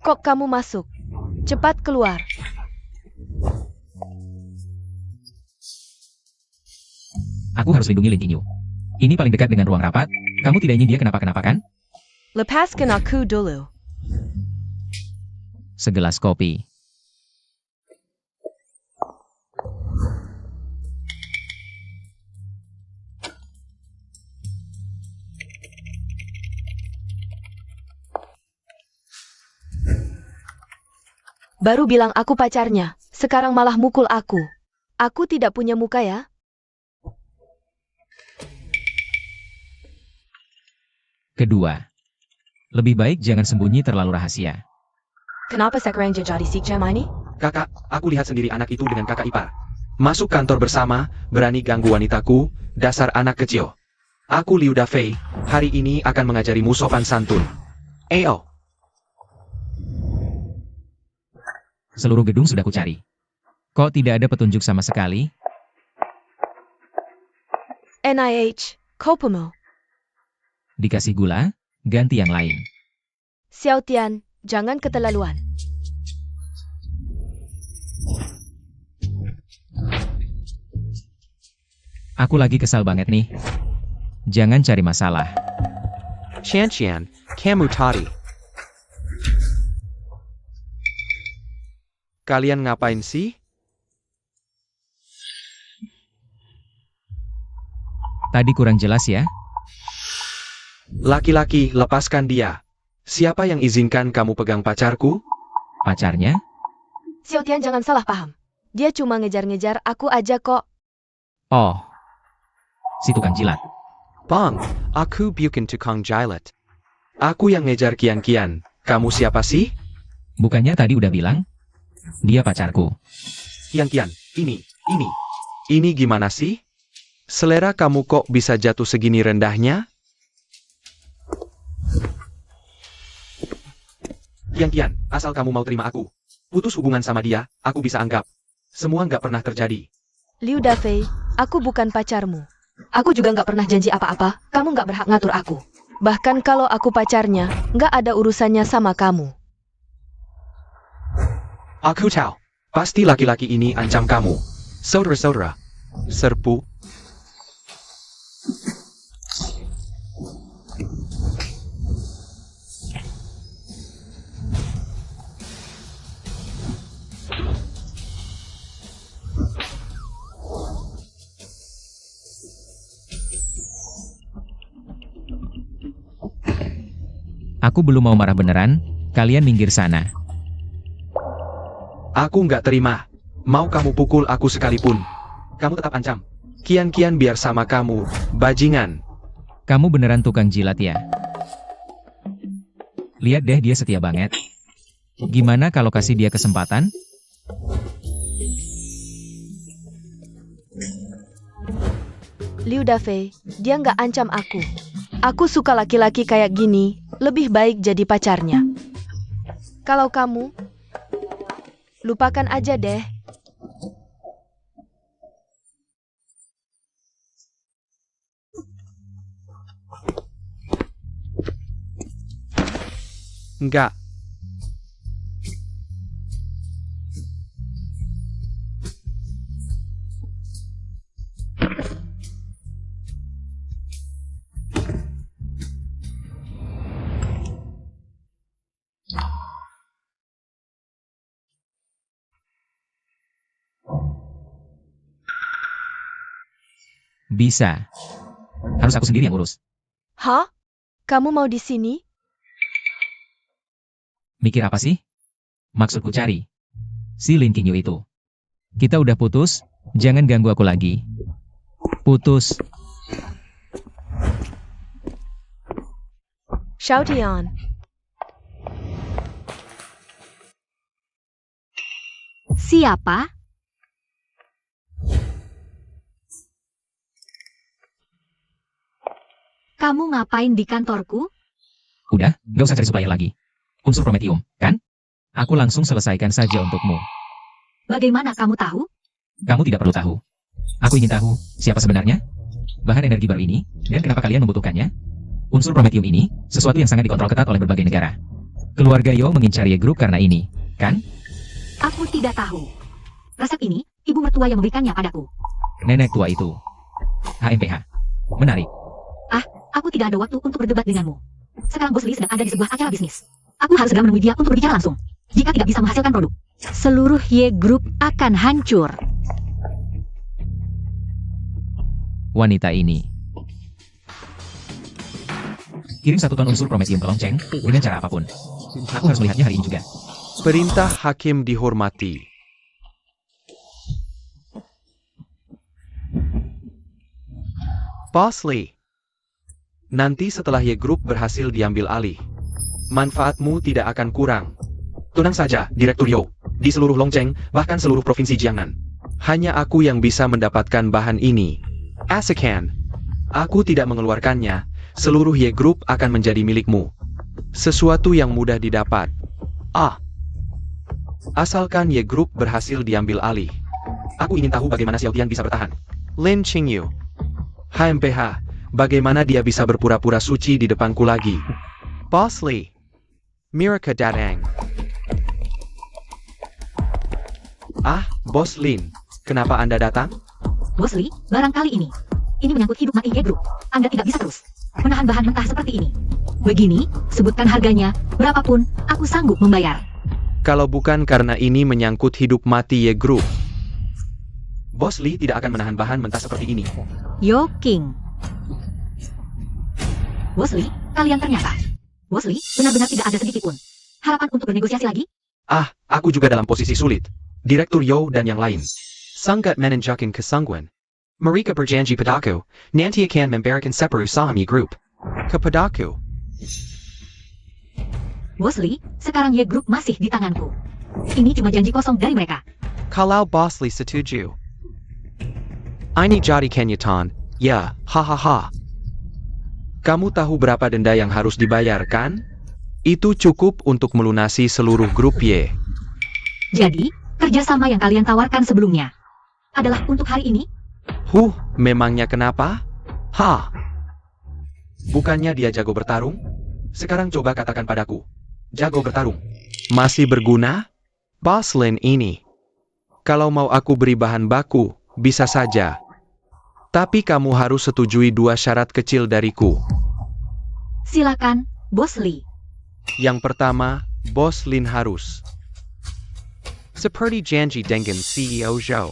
Kok kamu masuk? Cepat keluar. Aku harus lindungi Lin Qingyu. Ini paling dekat dengan ruang rapat. Kamu tidak ingin dia kenapa-kenapa kan? Lepaskan aku dulu. Segelas kopi. Baru bilang aku pacarnya, sekarang malah mukul aku. Aku tidak punya muka ya? Kedua, lebih baik jangan sembunyi terlalu rahasia. Kenapa sekarang jadi si Cem ini? Kakak, aku lihat sendiri anak itu dengan kakak ipar. Masuk kantor bersama, berani ganggu wanitaku, dasar anak kecil. Aku Liu Dafei, hari ini akan mengajarimu sopan santun. Ayo. Seluruh gedung sudah kucari. Kok tidak ada petunjuk sama sekali? NIH, Kopomo. Dikasih gula, ganti yang lain. Xiao Tian, jangan keterlaluan. Aku lagi kesal banget nih. Jangan cari masalah. Qian, kamu tadi. Kalian ngapain sih? Tadi kurang jelas ya? Laki-laki, lepaskan dia. Siapa yang izinkan kamu pegang pacarku? Pacarnya? Xiao Tian jangan salah paham. Dia cuma ngejar-ngejar aku aja kok. Oh. Si tukang jilat. Bang, aku bukan tukang jilat. Aku yang ngejar Kian. Kamu siapa sih? Bukannya tadi udah bilang? Dia pacarku. Kian, ini gimana sih? Selera kamu kok bisa jatuh segini rendahnya? Kian, asal kamu mau terima aku. Putus hubungan sama dia, aku bisa anggap. Semua nggak pernah terjadi. Liu Dafei, aku bukan pacarmu. Aku juga nggak pernah janji apa-apa, kamu nggak berhak ngatur aku. Bahkan kalau aku pacarnya, nggak ada urusannya sama kamu. Aku tahu, pasti laki-laki ini ancam kamu. Saudara-saudara, serpu. Aku belum mau marah beneran, kalian minggir sana. Aku nggak terima. Mau kamu pukul aku sekalipun. Kamu tetap ancam. Kian biar sama kamu, bajingan. Kamu beneran tukang jilat ya? Lihat deh dia setia banget. Gimana kalau kasih dia kesempatan? Liu Dafei, dia nggak ancam aku. Aku suka laki-laki kayak gini, lebih baik jadi pacarnya. Kalau kamu, lupakan aja deh. Enggak. Bisa. Harus aku sendiri yang urus. Hah? Kamu mau di sini? Mikir apa sih? Maksudku cari. Si Lin Qingyu itu. Kita udah putus, jangan ganggu aku lagi. Putus. Xiao Tian. Siapa? Kamu ngapain di kantorku? Udah, gak usah cari supplier lagi. Unsur Prometheum, kan? Aku langsung selesaikan saja untukmu. Bagaimana kamu tahu? Kamu tidak perlu tahu. Aku ingin tahu, siapa sebenarnya? Bahan energi baru ini, dan kenapa kalian membutuhkannya? Unsur Prometheum ini, sesuatu yang sangat dikontrol ketat oleh berbagai negara. Keluarga Yo mengincar Ye Group karena ini, kan? Aku tidak tahu. Resep ini, ibu mertua yang memberikannya padaku. Nenek tua itu. HMPH. Menarik. Aku tidak ada waktu untuk berdebat denganmu. Sekarang Bos Lee sedang ada di sebuah acara bisnis. Aku harus segera menemui dia untuk berbicara langsung. Jika tidak bisa menghasilkan produk, seluruh Y Group akan hancur. Wanita ini. Kirim 1 ton unsur promesium ke Long Cheng dengan cara apapun. Aku harus melihatnya hari ini juga. Perintah hakim dihormati. Boss Lee. Nanti setelah Y Group berhasil diambil alih, manfaatmu tidak akan kurang. Tenang saja, Direktur Yo. Di seluruh Long Cheng, bahkan seluruh provinsi Jiangnan, hanya aku yang bisa mendapatkan bahan ini. Asakan. Aku tidak mengeluarkannya, seluruh Y Group akan menjadi milikmu. Sesuatu yang mudah didapat. Asalkan Y Group berhasil diambil alih. Aku ingin tahu bagaimana Xiao Tian bisa bertahan. Lin Qingyu. HMPH. Bagaimana dia bisa berpura-pura suci di depanku lagi? Boss Lee. Miraka datang. Bos Lin. Kenapa Anda datang? Bos Lee, barangkali ini. Ini menyangkut hidup mati Y Group. Anda tidak bisa terus menahan bahan mentah seperti ini. Begini, sebutkan harganya, berapapun, aku sanggup membayar. Kalau bukan karena ini menyangkut hidup mati Y Group, Bos Lee tidak akan menahan bahan mentah seperti ini. Yo King. Bos Lee, kalian ternyata. Bos Lee, benar-benar tidak ada sedikit pun harapan untuk bernegosiasi lagi? Aku juga dalam posisi sulit. Direktur Yo dan yang lain sangat menunjukkan kesangguan. Mereka berjanji padaku, nanti akan memberikan separuh saham Y Group kepadaku. Bos Lee, sekarang Y Group masih di tanganku. Ini cuma janji kosong dari mereka. Kalau Bos Lee setuju, ini jadi kenyataan. Ya, hahaha. Kamu tahu berapa denda yang harus dibayarkan? Itu cukup untuk melunasi seluruh grup Y. Jadi, kerjasama yang kalian tawarkan sebelumnya adalah untuk hari ini? Memangnya kenapa? Bukannya dia jago bertarung? Sekarang coba katakan padaku. Jago bertarung masih berguna? Boss Lin ini. Kalau mau aku beri bahan baku, bisa saja. Tapi kamu harus setujui 2 syarat kecil dariku. Silakan, Bos Lee. Yang pertama, Bos Lin harus seperti janji dengan CEO Zhou,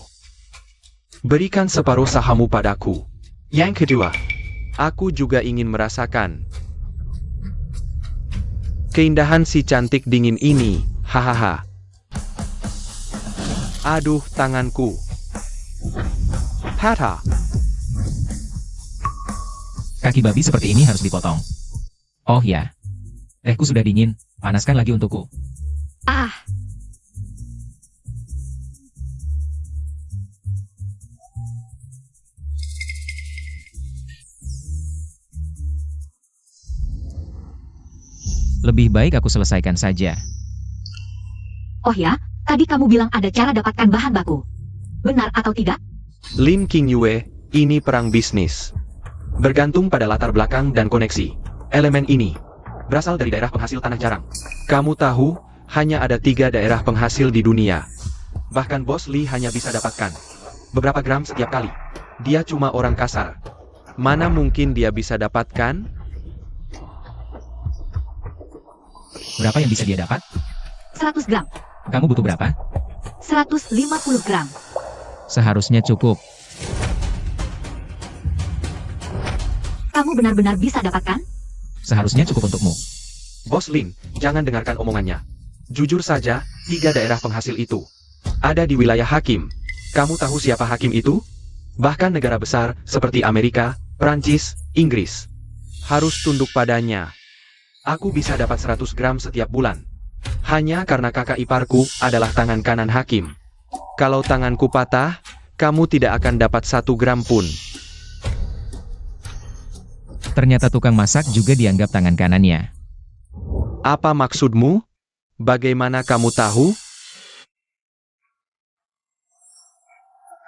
berikan separuh sahammu padaku. Yang kedua, aku juga ingin merasakan keindahan si cantik dingin ini. Hahaha. Aduh, tanganku. Patah. Kaki babi seperti ini harus dipotong. Oh ya. Tehku sudah dingin, panaskan lagi untukku. Lebih baik aku selesaikan saja. Oh ya, tadi kamu bilang ada cara dapatkan bahan baku. Benar atau tidak? Lin Qingyue, ini perang bisnis. Bergantung pada latar belakang dan koneksi. Elemen ini berasal dari daerah penghasil tanah jarang. Kamu tahu, hanya ada 3 daerah penghasil di dunia. Bahkan Bos Lee hanya bisa dapatkan beberapa gram setiap kali. Dia cuma orang kasar. Mana mungkin dia bisa dapatkan? Berapa yang bisa dia dapat? 100 gram. Kamu butuh berapa? 150 gram. Seharusnya cukup. Kamu benar-benar bisa dapatkan? Seharusnya cukup untukmu. Bos Lin, jangan dengarkan omongannya. Jujur saja, 3 daerah penghasil itu ada di wilayah hakim. Kamu tahu siapa hakim itu? Bahkan negara besar seperti Amerika, Prancis, Inggris harus tunduk padanya. Aku bisa dapat 100 gram setiap bulan. Hanya karena kakak iparku adalah tangan kanan hakim. Kalau tanganku patah, kamu tidak akan dapat 1 gram pun. Ternyata tukang masak juga dianggap tangan kanannya. Apa maksudmu? Bagaimana kamu tahu?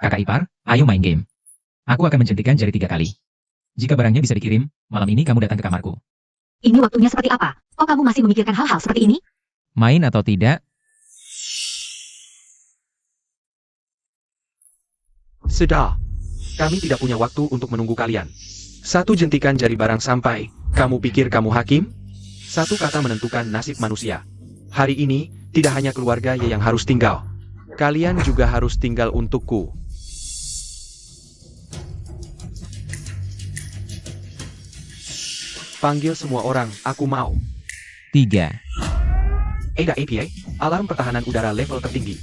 Kakak ipar, ayo main game. Aku akan menjentikan jari 3 kali. Jika barangnya bisa dikirim, malam ini kamu datang ke kamarku. Ini waktunya seperti apa? Oh, kamu masih memikirkan hal-hal seperti ini? Main atau tidak? Sudah. Kami tidak punya waktu untuk menunggu kalian. Satu jentikan jari barang sampai, kamu pikir kamu hakim? Satu kata menentukan nasib manusia. Hari ini, tidak hanya keluarga Ye yang harus tinggal. Kalian juga harus tinggal untukku. Panggil semua orang, aku mau. 3. Ada APA, alarm pertahanan udara level tertinggi.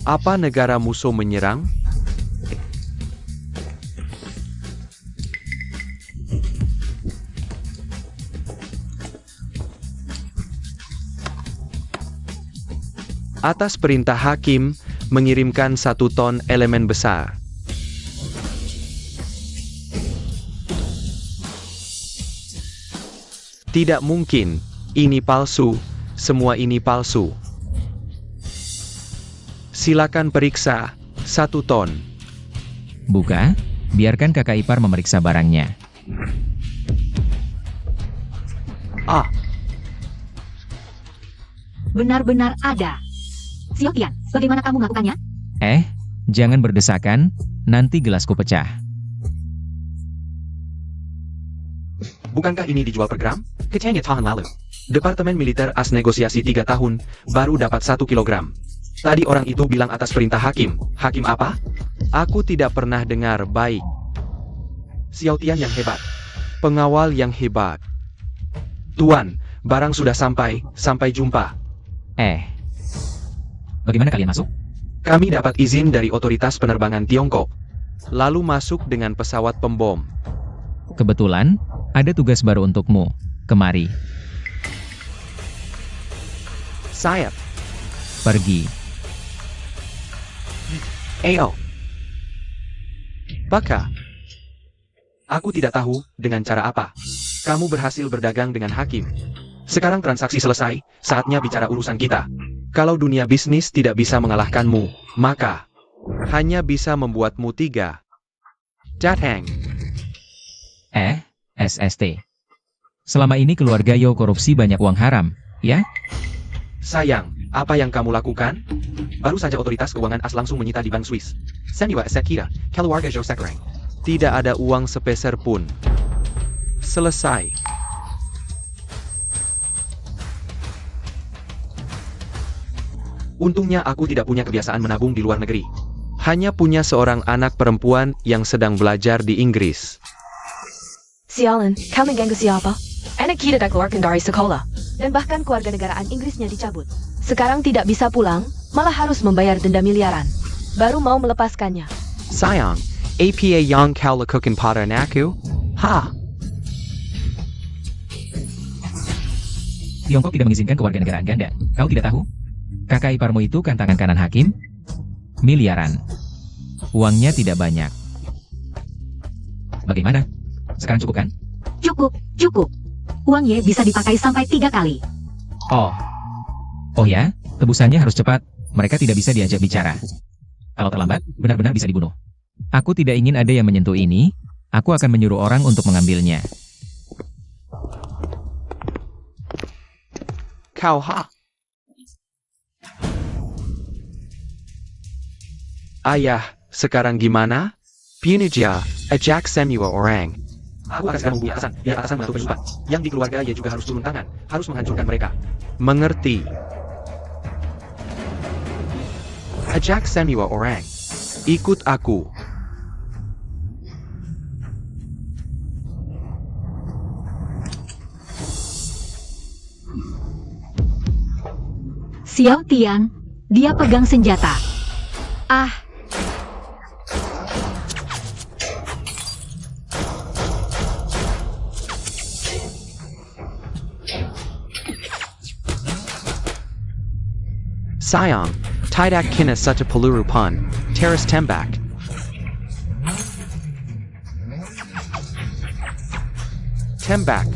Apa negara musuh menyerang? Atas perintah hakim, mengirimkan 1 ton elemen besar. Tidak mungkin, ini palsu, semua ini palsu. Silakan periksa, 1 ton. Buka, biarkan kakak ipar memeriksa barangnya. Ah, Benar-benar ada. Xiaotian, bagaimana kamu melakukannya? Jangan berdesakan, nanti gelasku pecah. bukankah ini dijual per gram? Kecenya tahun lalu. Departemen Militer AS negosiasi 3 tahun, baru dapat 1 kilogram. Tadi orang itu bilang atas perintah hakim. Hakim apa? Aku tidak pernah dengar. Baik. Xiaotian yang hebat. Pengawal yang hebat. Tuan, barang sudah sampai. Sampai jumpa. Bagaimana kalian masuk? Kami dapat izin dari otoritas penerbangan Tiongkok. Lalu masuk dengan pesawat pembom. Kebetulan, ada tugas baru untukmu. Kemari. Sayap. Pergi. Ayo. Baka. Aku tidak tahu dengan cara apa. Kamu berhasil berdagang dengan hakim. Sekarang transaksi selesai, saatnya bicara urusan kita. Kalau dunia bisnis tidak bisa mengalahkanmu, maka hanya bisa membuatmu 3. Datang. SST. Selama ini keluarga Yo korupsi banyak uang haram, ya? Sayang, apa yang kamu lakukan? Baru saja otoritas keuangan AS langsung menyita di Bank Swiss. Seniwa aset kita, keluarga Jo Sekereng. Tidak ada uang sepeser pun. Selesai. Untungnya aku tidak punya kebiasaan menabung di luar negeri. Hanya punya seorang anak perempuan yang sedang belajar di Inggris. Sialan, kami ganggu siapa? Anak kita dikeluarkan dari sekolah. Dan bahkan keluarga negaraan Inggrisnya dicabut. Sekarang tidak bisa pulang, malah harus membayar denda miliaran. Baru mau melepaskannya. Sayang, APA yang kau lakukan pada anakku? Ha! Tiongkok tidak mengizinkan kewarganegaraan ganda. Kau tidak tahu? Kakak iparmu itu kan tangan kanan hakim? Miliaran. Uangnya tidak banyak. Bagaimana? Sekarang cukup kan? Cukup, cukup. Uang Ye bisa dipakai sampai 3 kali. Oh ya, tebusannya harus cepat. Mereka tidak bisa diajak bicara. Kalau terlambat, benar-benar bisa dibunuh. Aku tidak ingin ada yang menyentuh ini. Aku akan menyuruh orang untuk mengambilnya. Kau ha! Ayah, sekarang gimana? Punija, ajak semua orang. Aku akan sekarang menghubungi atasan, biar atasan mengatur penyusupan. Yang di keluarga ia juga harus turun tangan, harus menghancurkan mereka. Mengerti. Ajak semua orang. Ikut aku. Xiaotian, dia pegang senjata. Sayang, tidak kena such a peluru pun. Teras tembak. Tembak.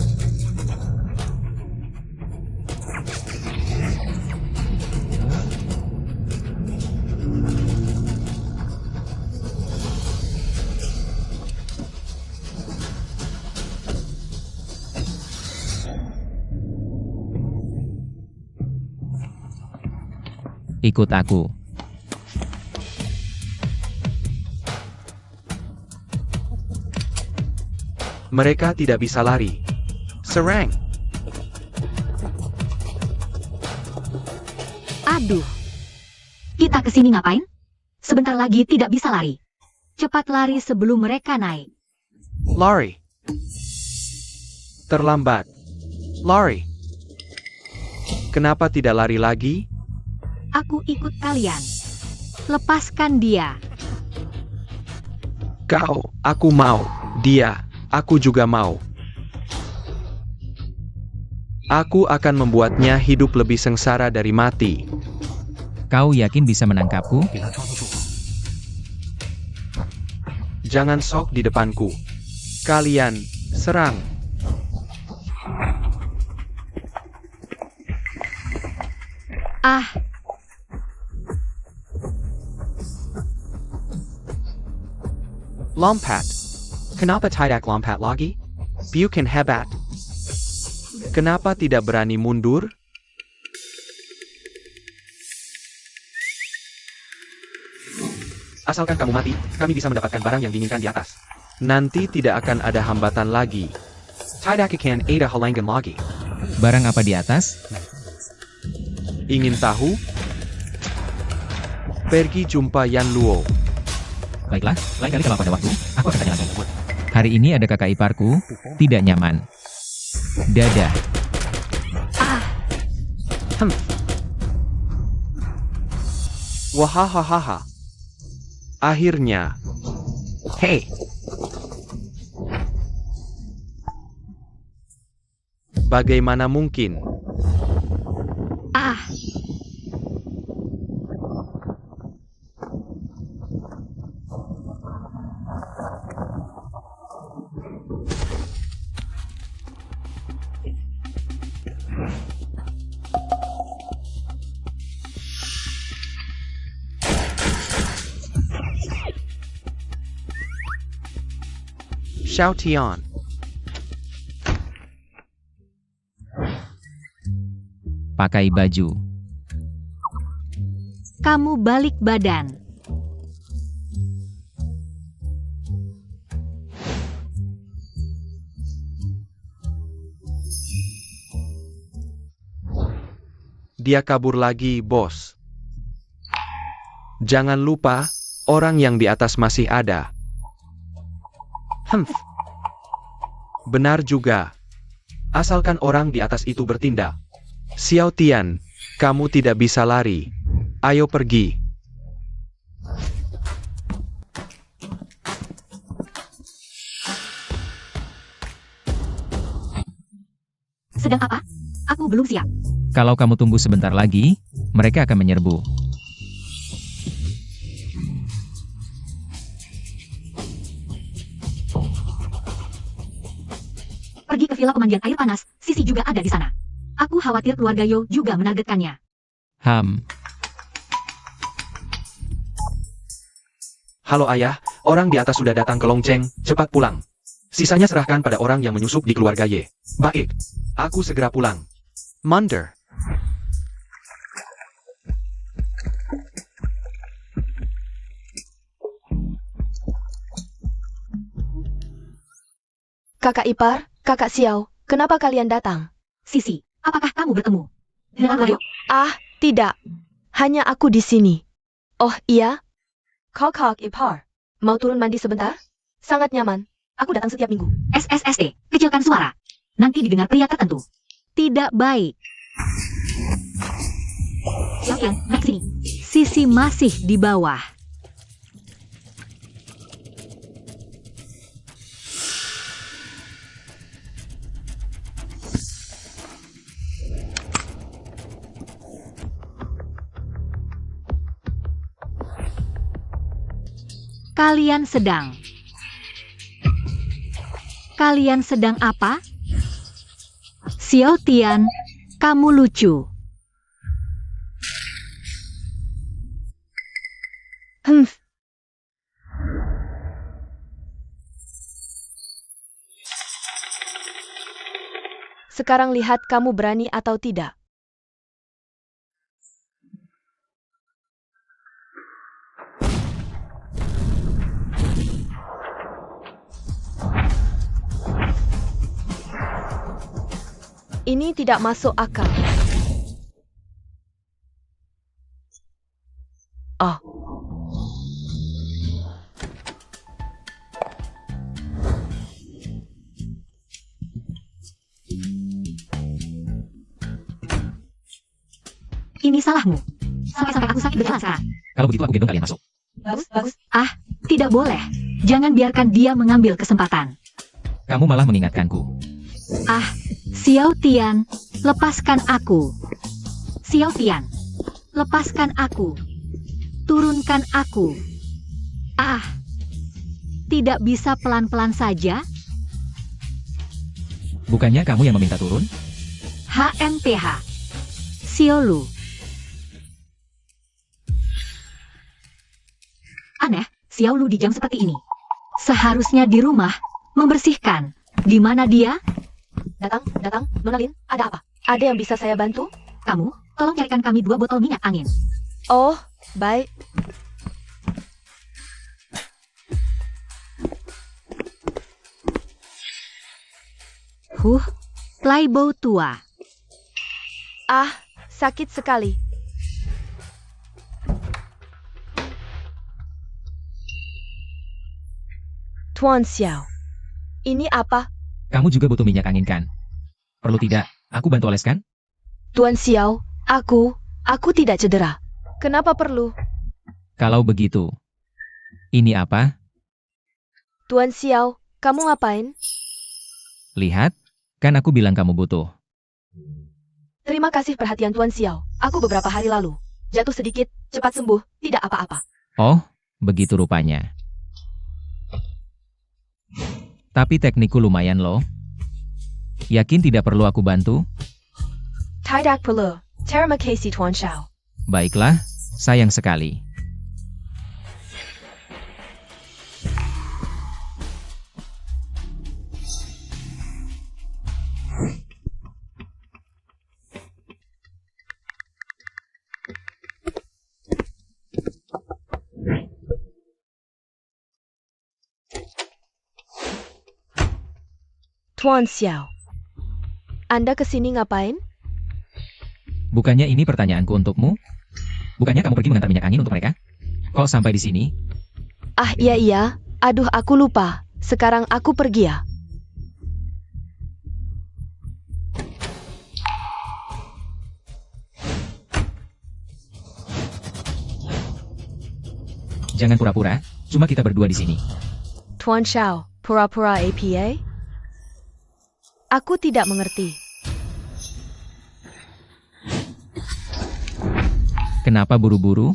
Ikut aku. Mereka tidak bisa lari. Serang! Aduh. Kita kesini ngapain? Sebentar lagi tidak bisa lari. Cepat lari sebelum mereka naik. Lari! Terlambat. Lari! Kenapa tidak lari lagi? Aku ikut kalian. Lepaskan dia. Kau, aku mau. Dia, aku juga mau. Aku akan membuatnya hidup lebih sengsara dari mati. Kau yakin bisa menangkapku? Jangan sok di depanku. Kalian, serang. Ah, Lompat. Kenapa tidak lompat lagi? Bukan hebat. Kenapa tidak berani mundur? Asalkan kamu mati, kami bisa mendapatkan barang yang diinginkan di atas. Nanti tidak akan ada hambatan lagi. Tidak akan ada halangan lagi. Barang apa di atas? Ingin tahu? Pergi jumpa Yan Luo. Baiklah, lain kali kalau pada waktu, aku akan tanya lagi. Hari ini ada kakak iparku, tidak nyaman. Dadah. Wahahaha. Akhirnya. Hey, Bagaimana mungkin? ah. Xiao Tian. Pakai baju. Kamu balik badan. Dia kabur lagi, bos. Jangan lupa, orang yang di atas masih ada. Benar juga. Asalkan orang di atas itu bertindak. Xiao Tian, kamu tidak bisa lari. Ayo pergi. Sedang apa? Aku belum siap. Kalau kamu tunggu sebentar lagi, mereka akan menyerbu. Pergi ke villa pemandian air panas, Sisi juga ada di sana. Aku khawatir keluarga Yo juga menargetkannya. Halo ayah, orang di atas sudah datang ke Longcheng, cepat pulang. Sisanya serahkan pada orang yang menyusup di keluarga Ye. Baik, aku segera pulang. Munder. Kakak ipar, kakak Xiao, kenapa kalian datang? Sisi, apakah kamu bertemu dengan Yo? Ah, tidak. Hanya aku di sini. Oh iya? Kakak ipar, mau turun mandi sebentar? Sangat nyaman. Aku datang setiap minggu. SSSD, kecilkan suara. Nanti didengar pria tertentu. Tidak baik. Silakan, naik sini. Sisi masih di bawah. Kalian sedang apa? Xiao Tian, kamu lucu. Sekarang lihat kamu berani atau tidak. Ini tidak masuk akal. Oh. Ini salahmu. Sampai-sampai aku sakit berjalan sekarang. Kalau begitu aku gendong kalian masuk. Bagus, bagus. Tidak boleh. Jangan biarkan dia mengambil kesempatan. Kamu malah mengingatkanku. Xiao Tian, lepaskan aku. Xiao Tian, lepaskan aku. Turunkan aku. Tidak bisa pelan-pelan saja? Bukannya kamu yang meminta turun? HMTH. Xiaolu. Aneh, Xiaolu di jam seperti ini. Seharusnya di rumah, membersihkan. Di mana dia? Datang, Nona Lin, ada apa? Ada yang bisa saya bantu? Kamu, tolong carikan kami 2 botol minyak angin. Oh, baik. Playboy tua. Sakit sekali. Tuan Xiao, ini apa? Kamu juga butuh minyak angin kan? Perlu tidak? Aku bantu oleskan? Tuan Xiao, aku tidak cedera. Kenapa perlu? Kalau begitu. Ini apa? Tuan Xiao, kamu ngapain? Lihat, kan aku bilang kamu butuh. Terima kasih perhatian Tuan Xiao. Aku beberapa hari lalu jatuh sedikit, cepat sembuh, tidak apa-apa. Oh, begitu rupanya. Tapi teknikku lumayan loh. Yakin tidak perlu aku bantu? Tidak perlu. Terima kasih Tuan Xiao. Baiklah, sayang sekali. Tuan Xiao, Anda kesini ngapain? Bukannya ini pertanyaanku untukmu? Bukannya kamu pergi mengantar minyak angin untuk mereka? Kok sampai di sini? Iya. Aduh, aku lupa. Sekarang aku pergi ya. Jangan pura-pura, cuma kita berdua di sini. Tuan Xiao, pura-pura APA? Aku tidak mengerti. Kenapa buru-buru?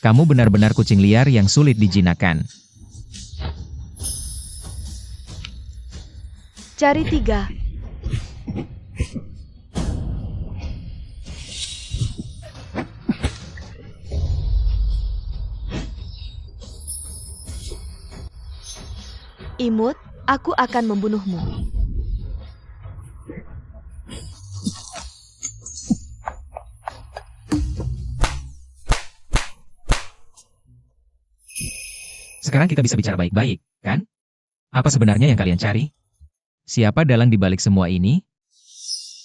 Kamu benar-benar kucing liar yang sulit dijinakkan. Cari 3. Imut, aku akan membunuhmu. Sekarang kita bisa bicara baik-baik, kan? Apa sebenarnya yang kalian cari? Siapa dalang di balik semua ini?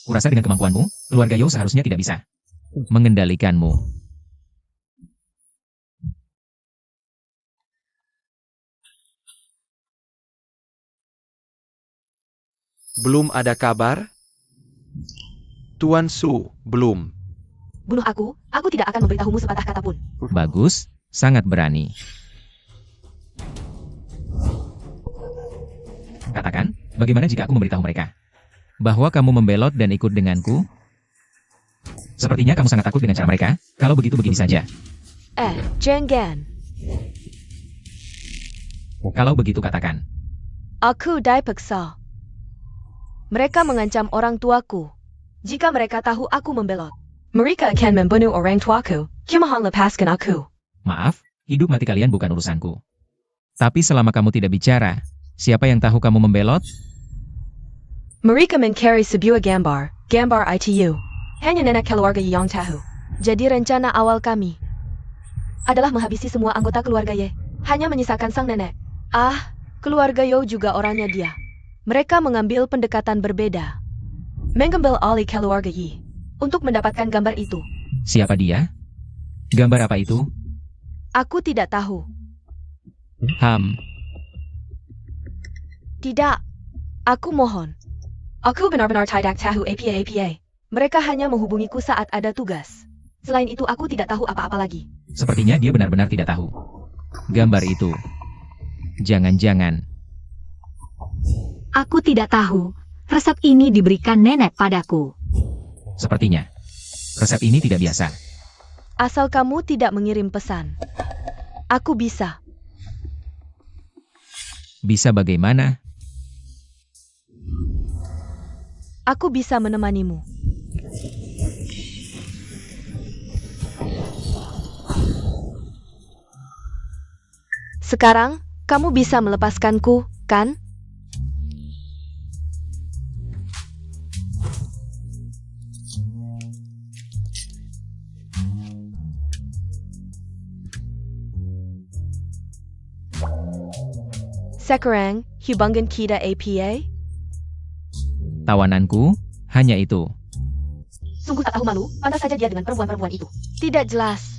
Kurasa dengan kemampuanmu, keluarga Yo seharusnya tidak bisa mengendalikanmu. Belum ada kabar? Tuan Su, belum. Bunuh aku tidak akan memberitahumu sepatah kata pun. Bagus, sangat berani. Katakan, bagaimana jika aku memberitahu mereka bahwa kamu membelot dan ikut denganku? Sepertinya kamu sangat takut dengan cara mereka. Kalau begitu begini saja. Jangan. Kalau begitu katakan. Aku dipaksa. Mereka mengancam orang tuaku. Jika mereka tahu aku membelot, mereka akan membunuh orang tuaku. Kumohon lepaskan aku. Maaf, hidup mati kalian bukan urusanku. Tapi selama kamu tidak bicara, siapa yang tahu kamu membelot? Mereka mencari sebuah gambar ITU. Hanya nenek keluarga yang tahu. Jadi rencana awal kami adalah menghabisi semua anggota keluarga Ye. Hanya menyisakan sang nenek. Ah, keluarga Yo juga orangnya dia. Mereka mengambil pendekatan berbeda. Mengambil alih keluarga Yi. Untuk mendapatkan gambar itu. Siapa dia? Gambar apa itu? Aku tidak tahu. Tidak. Aku mohon. Aku benar-benar tidak tahu apa-apa. Mereka hanya menghubungiku saat ada tugas. Selain itu aku tidak tahu apa-apa lagi. Sepertinya dia benar-benar tidak tahu. Gambar itu. Jangan-jangan. Aku tidak tahu. Resep ini diberikan nenek padaku. Sepertinya. Resep ini tidak biasa. Asal kamu tidak mengirim pesan. Aku bisa. Bisa bagaimana? Aku bisa menemanimu. Sekarang, kamu bisa melepaskanku, kan? Sekarang, hubungan kita apa? Tawananku, hanya itu. Sungguh tak tahu malu, pantas saja dia dengan perempuan-perempuan itu. Tidak jelas.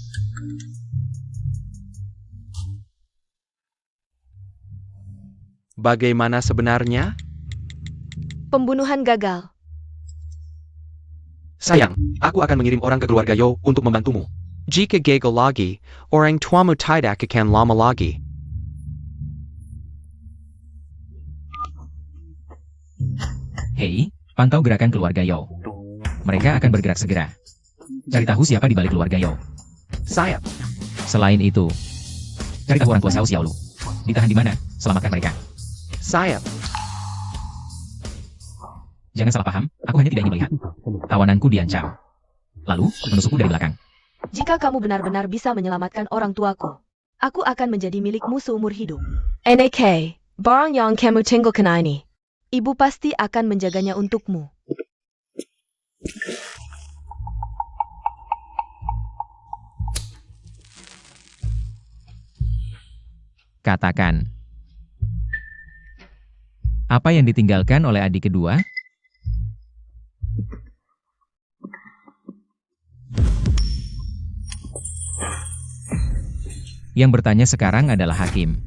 Bagaimana sebenarnya? Pembunuhan gagal. Sayang, aku akan mengirim orang ke keluarga Yo untuk membantumu. Jika gagal lagi, orang tuamu tidak akan lama lagi. Hei, pantau gerakan keluarga Yo. Mereka akan bergerak segera. Cari tahu siapa di balik keluarga Yo. Sayap. Selain itu, cari tahu orang tua Xiao Xiaolu. Ditahan di mana? Selamatkan mereka. Sayap. Jangan salah paham, aku hanya tidak ingin melihat. Tawananku diancam. Lalu, menusukku dari belakang. Jika kamu benar-benar bisa menyelamatkan orang tuaku, aku akan menjadi milikmu seumur hidup. NAK, barang yang kamu tinggalkan ini. Ibu pasti akan menjaganya untukmu. Katakan. Apa yang ditinggalkan oleh adik kedua? Yang bertanya sekarang adalah Hakim.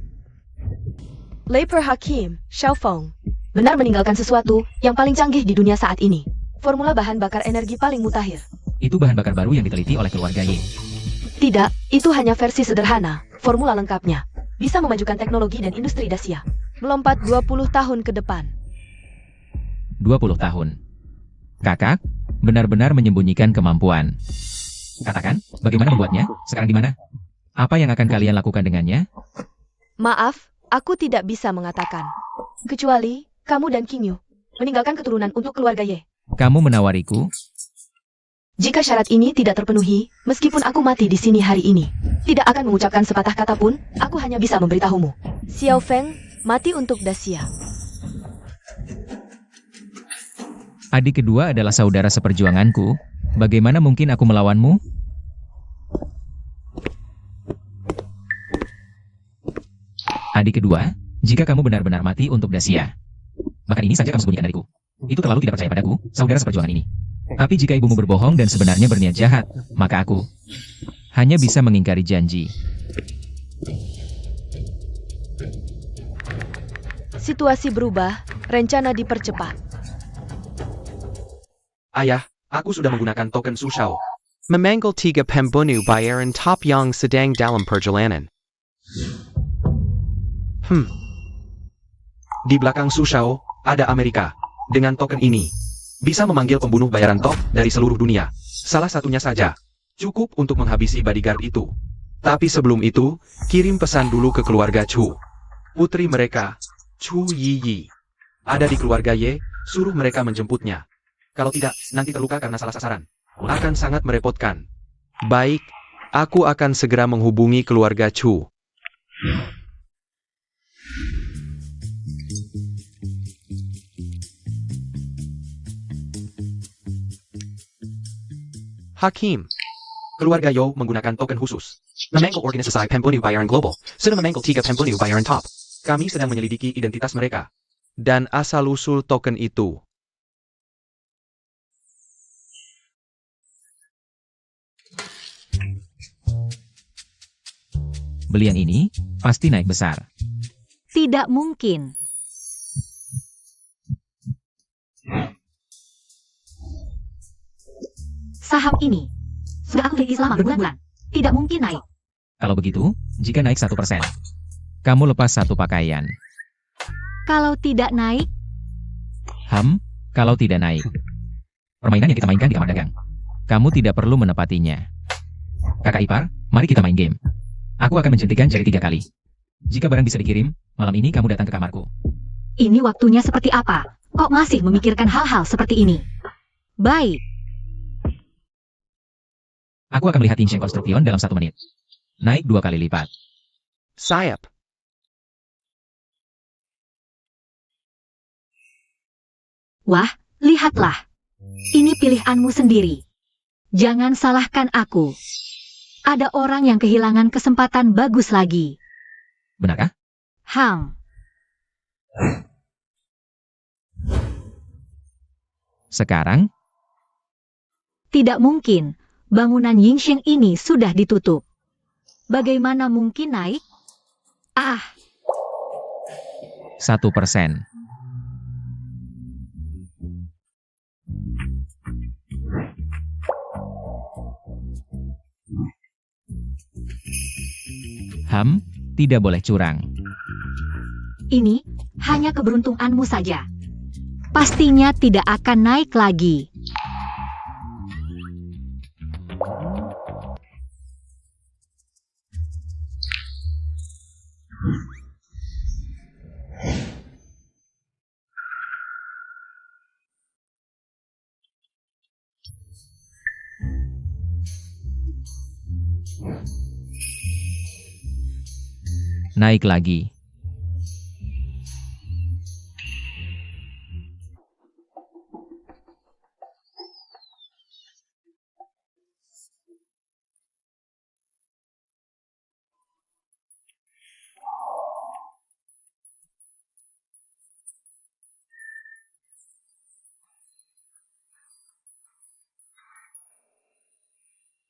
Lapor Hakim, Xiaofeng, benar meninggalkan sesuatu yang paling canggih di dunia saat ini. Formula bahan bakar energi paling mutakhir. Itu bahan bakar baru yang diteliti oleh keluarga Ye. Tidak, itu hanya versi sederhana. Formula lengkapnya bisa memajukan teknologi dan industri Dacia. Melompat 20 tahun ke depan. 20 tahun. Kakak, benar-benar menyembunyikan kemampuan. Katakan, bagaimana membuatnya? Sekarang di mana? Apa yang akan kalian lakukan dengannya? Maaf, aku tidak bisa mengatakan. Kecuali, kamu dan King Yu meninggalkan keturunan untuk keluarga Ye. Kamu menawariku? Jika syarat ini tidak terpenuhi, meskipun aku mati di sini hari ini, tidak akan mengucapkan sepatah kata pun, aku hanya bisa memberitahumu. Xiao Feng, mati untuk Dacia. Adik kedua adalah saudara seperjuanganku. Bagaimana mungkin aku melawanmu? Adik kedua, jika kamu benar-benar mati untuk Dacia. Bahkan ini saja kamu sembunyikan dariku. Itu terlalu tidak percaya padaku, saudara seperjuangan ini. Tapi jika ibumu berbohong dan sebenarnya berniat jahat, maka aku hanya bisa mengingkari janji. Situasi berubah, rencana dipercepat. Ayah, aku sudah menggunakan token Sushao. Memanggil 3 pembunuh bayaran top yang sedang dalam perjalanan. Di belakang Sushao, ada Amerika. Dengan token ini, bisa memanggil pembunuh bayaran top dari seluruh dunia. Salah satunya saja, cukup untuk menghabisi bodyguard itu. Tapi sebelum itu, kirim pesan dulu ke keluarga Chu. Putri mereka, Chu Yiyi, ada di keluarga Ye, suruh mereka menjemputnya. Kalau tidak, nanti terluka karena salah sasaran. Akan sangat merepotkan. Baik, aku akan segera menghubungi keluarga Chu. Hakim, Keluarga Yo menggunakan token khusus. Memanggal organisasi pembunuh bayaran global. Sudah memanggal 3 pembunuh bayaran top. Kami sedang menyelidiki identitas mereka. Dan asal-usul token itu. Beli yang ini, pasti naik besar. Tidak mungkin. Saham ini sudah aku miliki selama berbulan-bulan. Tidak mungkin naik. Kalau begitu, jika naik 1%, kamu lepas satu pakaian. Kalau tidak naik, Kalau tidak naik. Permainan yang kita mainkan di kamar dagang. Kamu tidak perlu menepatinya. Kakak ipar, mari kita main game. Aku akan menjentikan jari 3 kali. Jika barang bisa dikirim, malam ini kamu datang ke kamarku. ini waktunya seperti apa? Kok masih memikirkan hal-hal seperti ini? Baik, Aku akan melihat Insheng Construction dalam 1 menit. Naik 2 kali lipat. Sayap. wah, lihatlah. Ini pilihanmu sendiri. Jangan salahkan aku. Ada orang yang kehilangan kesempatan bagus lagi. Benarkah? Sekarang, Tidak mungkin. Bangunan Yingsheng ini sudah ditutup. Bagaimana mungkin naik? 1%. Tidak boleh curang. Ini hanya keberuntunganmu saja. Pastinya tidak akan naik lagi. Naik lagi.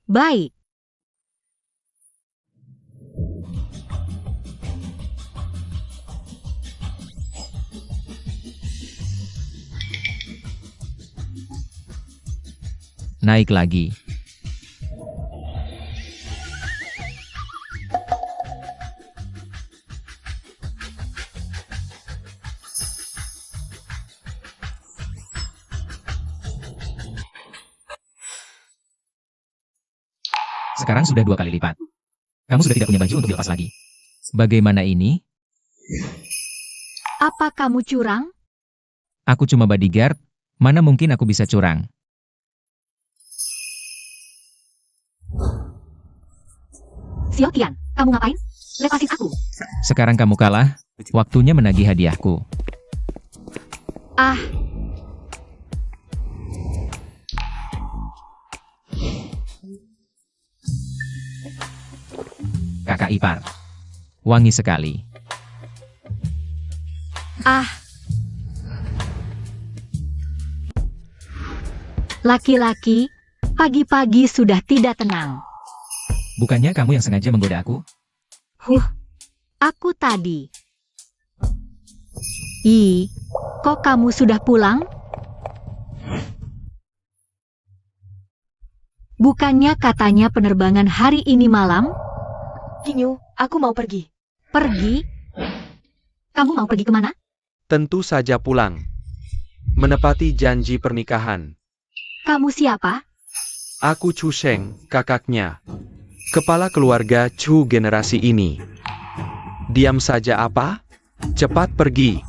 Baik. Naik lagi. Sekarang sudah 2 kali lipat. Kamu sudah tidak punya baju untuk dilepas lagi. Bagaimana ini? Apa kamu curang? Aku cuma bodyguard. Mana mungkin aku bisa curang? Xiaotian, kamu ngapain? Lepasin aku. Sekarang kamu kalah. Waktunya menagih hadiahku. Kakak ipar. Wangi sekali. Laki-laki, pagi-pagi sudah tidak tenang. Bukannya kamu yang sengaja menggoda aku? Aku tadi. Kok kamu sudah pulang? Bukannya katanya penerbangan hari ini malam? Ginyu, aku mau pergi. Pergi? Kamu mau pergi kemana? Tentu saja pulang. Menepati janji pernikahan. Kamu siapa? Aku Chu Sheng, kakaknya. Kepala keluarga Chu generasi ini. Diam saja apa? Cepat pergi.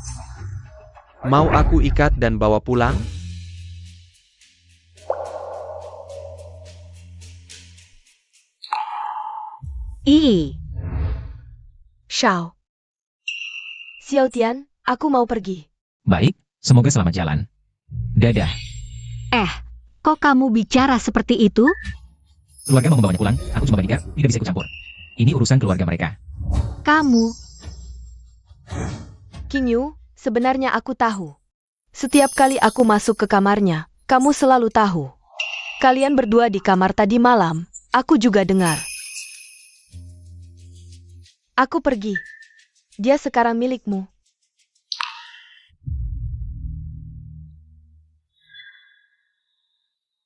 Mau aku ikat dan bawa pulang? Xiao. Xiaotian, aku mau pergi. Baik, semoga selamat jalan. Dadah. Kok kamu bicara seperti itu? Keluarga mau membawanya pulang, aku cuma bodyguard, tidak bisa ikut campur. Ini urusan keluarga mereka. Kamu, King Yu, sebenarnya aku tahu. Setiap kali aku masuk ke kamarnya, kamu selalu tahu. Kalian berdua di kamar tadi malam, aku juga dengar. Aku pergi. Dia sekarang milikmu.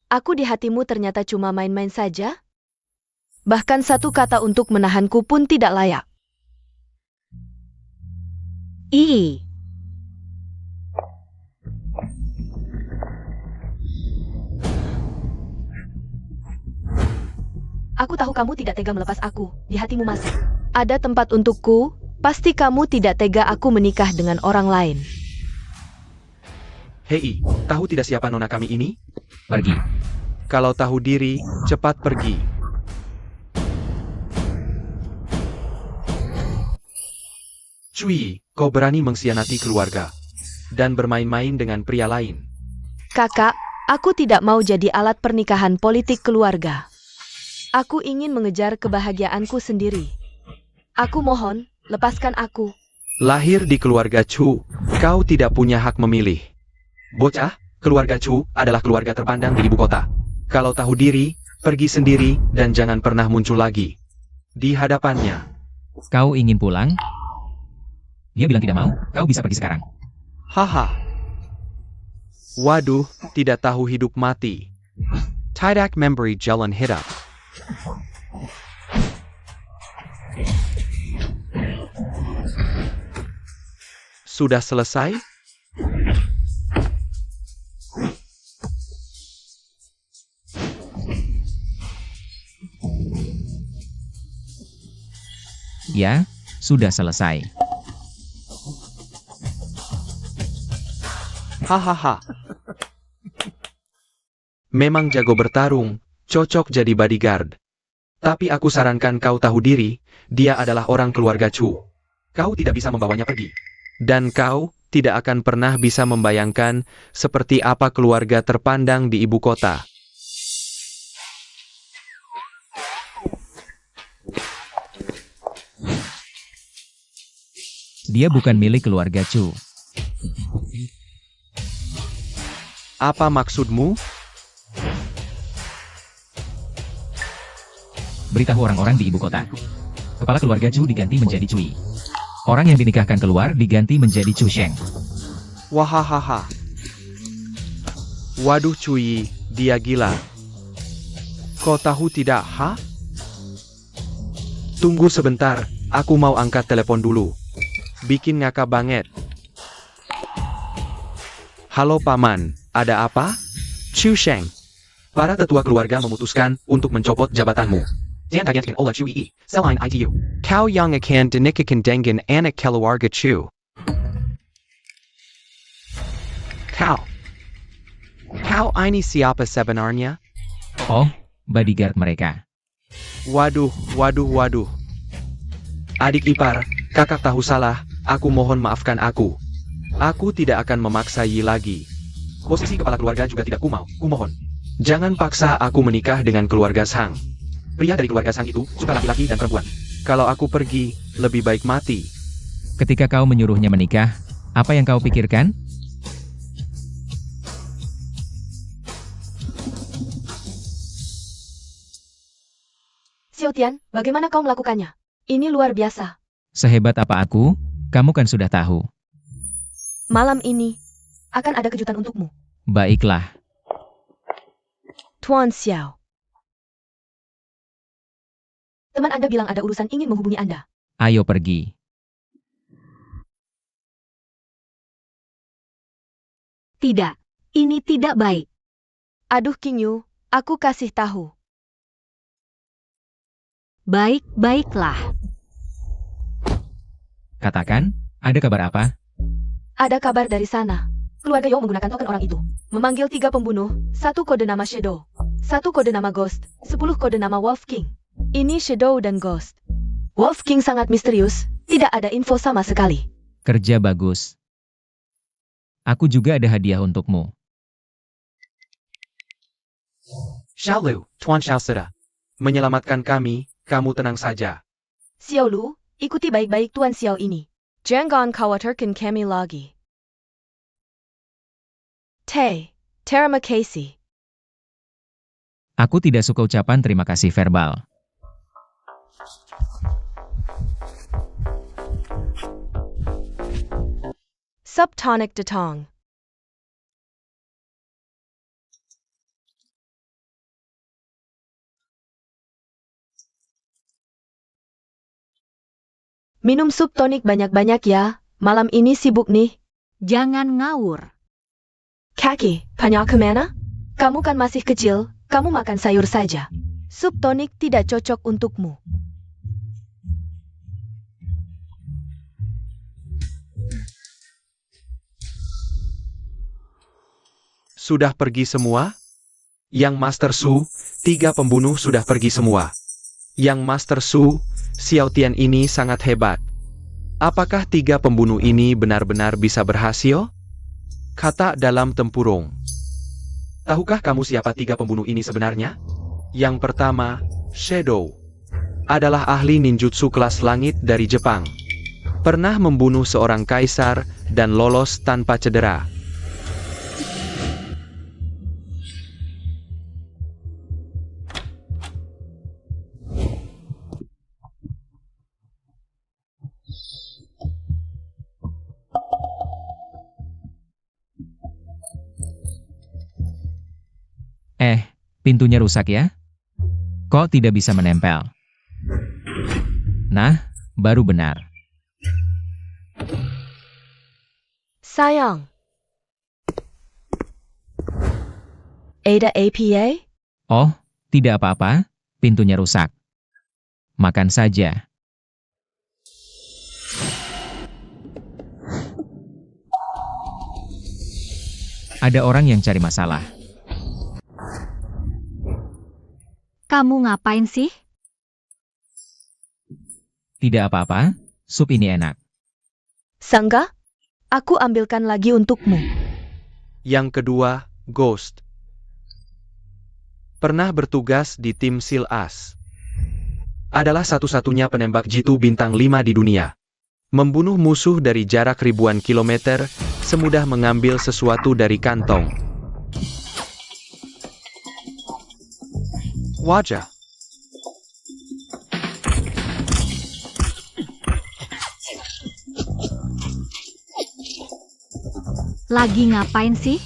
Aku di hatimu ternyata cuma main-main saja? Bahkan satu kata untuk menahanku pun tidak layak. ih, Aku tahu kamu tidak tega melepas aku. Di hatimu masih ada tempat untukku. Pasti kamu tidak tega aku menikah dengan orang lain. Hei, tahu tidak siapa nona kami ini? Pergi. Kalau tahu diri, cepat pergi. Cui, kau berani mengkhianati keluarga dan bermain-main dengan pria lain. Kakak, aku tidak mau jadi alat pernikahan politik keluarga. Aku ingin mengejar kebahagiaanku sendiri. Aku mohon, lepaskan aku. Lahir di keluarga Chu, kau tidak punya hak memilih. Bocah, keluarga Chu adalah keluarga terpandang di ibu kota. Kalau tahu diri, pergi sendiri dan jangan pernah muncul lagi di hadapannya. Kau ingin pulang? Dia bilang tidak mau, kau bisa pergi sekarang. Haha. Waduh, tidak tahu hidup mati. Tidak memberi jalan hidup. Sudah selesai? Ya, sudah selesai. Hahaha. Memang jago bertarung, cocok jadi bodyguard. Tapi aku sarankan kau tahu diri, dia adalah orang keluarga Chu. Kau tidak bisa membawanya pergi. Dan kau tidak akan pernah bisa membayangkan seperti apa keluarga terpandang di ibu kota. Dia bukan milik keluarga Chu. Apa maksudmu? Beritahu orang-orang di ibu kota. Kepala keluarga Chu diganti menjadi Cui. Orang yang dinikahkan keluar diganti menjadi Chu Sheng. Wahahaha. Waduh Cui, dia gila. Kau tahu tidak, ha? Tunggu sebentar, aku mau angkat telepon dulu. Bikin ngakak banget. Halo Paman, ada apa? Chu Sheng. Para tetua keluarga memutuskan untuk mencopot jabatanmu. Dan kagak olah Cui selain itu. Kau yang akan dinikahkan dengan anak keluarga Chu. Kau ini siapa sebenarnya? Oh, bodyguard mereka. Waduh. Adik ipar, kakak tahu salah, aku mohon maafkan aku. Aku tidak akan memaksa Yi lagi. Posisi kepala keluarga juga tidak kumohon. Jangan paksa aku menikah dengan keluarga Sang. Pria dari keluarga Sang itu suka laki-laki dan perempuan. Kalau aku pergi, lebih baik mati. Ketika kau menyuruhnya menikah, apa yang kau pikirkan? Xiaotian, bagaimana kau melakukannya? Ini luar biasa. Sehebat apa aku? Kamu kan sudah tahu. Malam ini, akan ada kejutan untukmu. Baiklah. Tuan Xiao. Teman Anda bilang ada urusan ingin menghubungi Anda. Ayo pergi. tidak. Ini tidak baik. Aduh King Yu, aku kasih tahu. Baiklah. Katakan, ada kabar apa? Ada kabar dari sana. Keluarga Yao menggunakan token orang itu. Memanggil 3 pembunuh, 1 kode nama Shadow, 1 kode nama Ghost, 10 kode nama Wolf King. Ini Shadow dan Ghost. Wolf King sangat misterius, tidak ada info sama sekali. Kerja bagus. Aku juga ada hadiah untukmu. Xiao Lu, Tuan Xiao Sida. menyelamatkan kami, kamu tenang saja. Xiao Lu, ikuti baik-baik Tuan Xiao ini. Jangan khawatirkan kami lagi. Terima kasih. Aku tidak suka ucapan terima kasih verbal. Subtonic datang. Minum sup tonik banyak-banyak ya, malam ini sibuk nih. Jangan ngawur. Kaki, banyak kemana? Kamu kan masih kecil, kamu makan sayur saja. Sup tonik tidak cocok untukmu. Sudah pergi semua? Yang Master Su, 3 pembunuh sudah pergi semua. Yang Master Su, Xiao Tian ini sangat hebat. Apakah 3 pembunuh ini benar-benar bisa berhasil? Kata dalam tempurung. Tahukah kamu siapa 3 pembunuh ini sebenarnya? Yang pertama, Shadow. Adalah ahli ninjutsu kelas langit dari Jepang. Pernah membunuh seorang kaisar dan lolos tanpa cedera. Pintunya rusak ya? Kok tidak bisa menempel? Nah, baru benar. Sayang. Ada APA? Oh, tidak apa-apa, pintunya rusak. Makan saja. Ada orang yang cari masalah. Kamu ngapain sih? Tidak apa-apa, sup ini enak. Sangga? Aku ambilkan lagi untukmu. Yang kedua, Ghost. Pernah bertugas di tim SEAL AS. Adalah satu-satunya penembak jitu bintang 5 di dunia. Membunuh musuh dari jarak ribuan kilometer, semudah mengambil sesuatu dari kantong. Wajah. Lagi ngapain sih?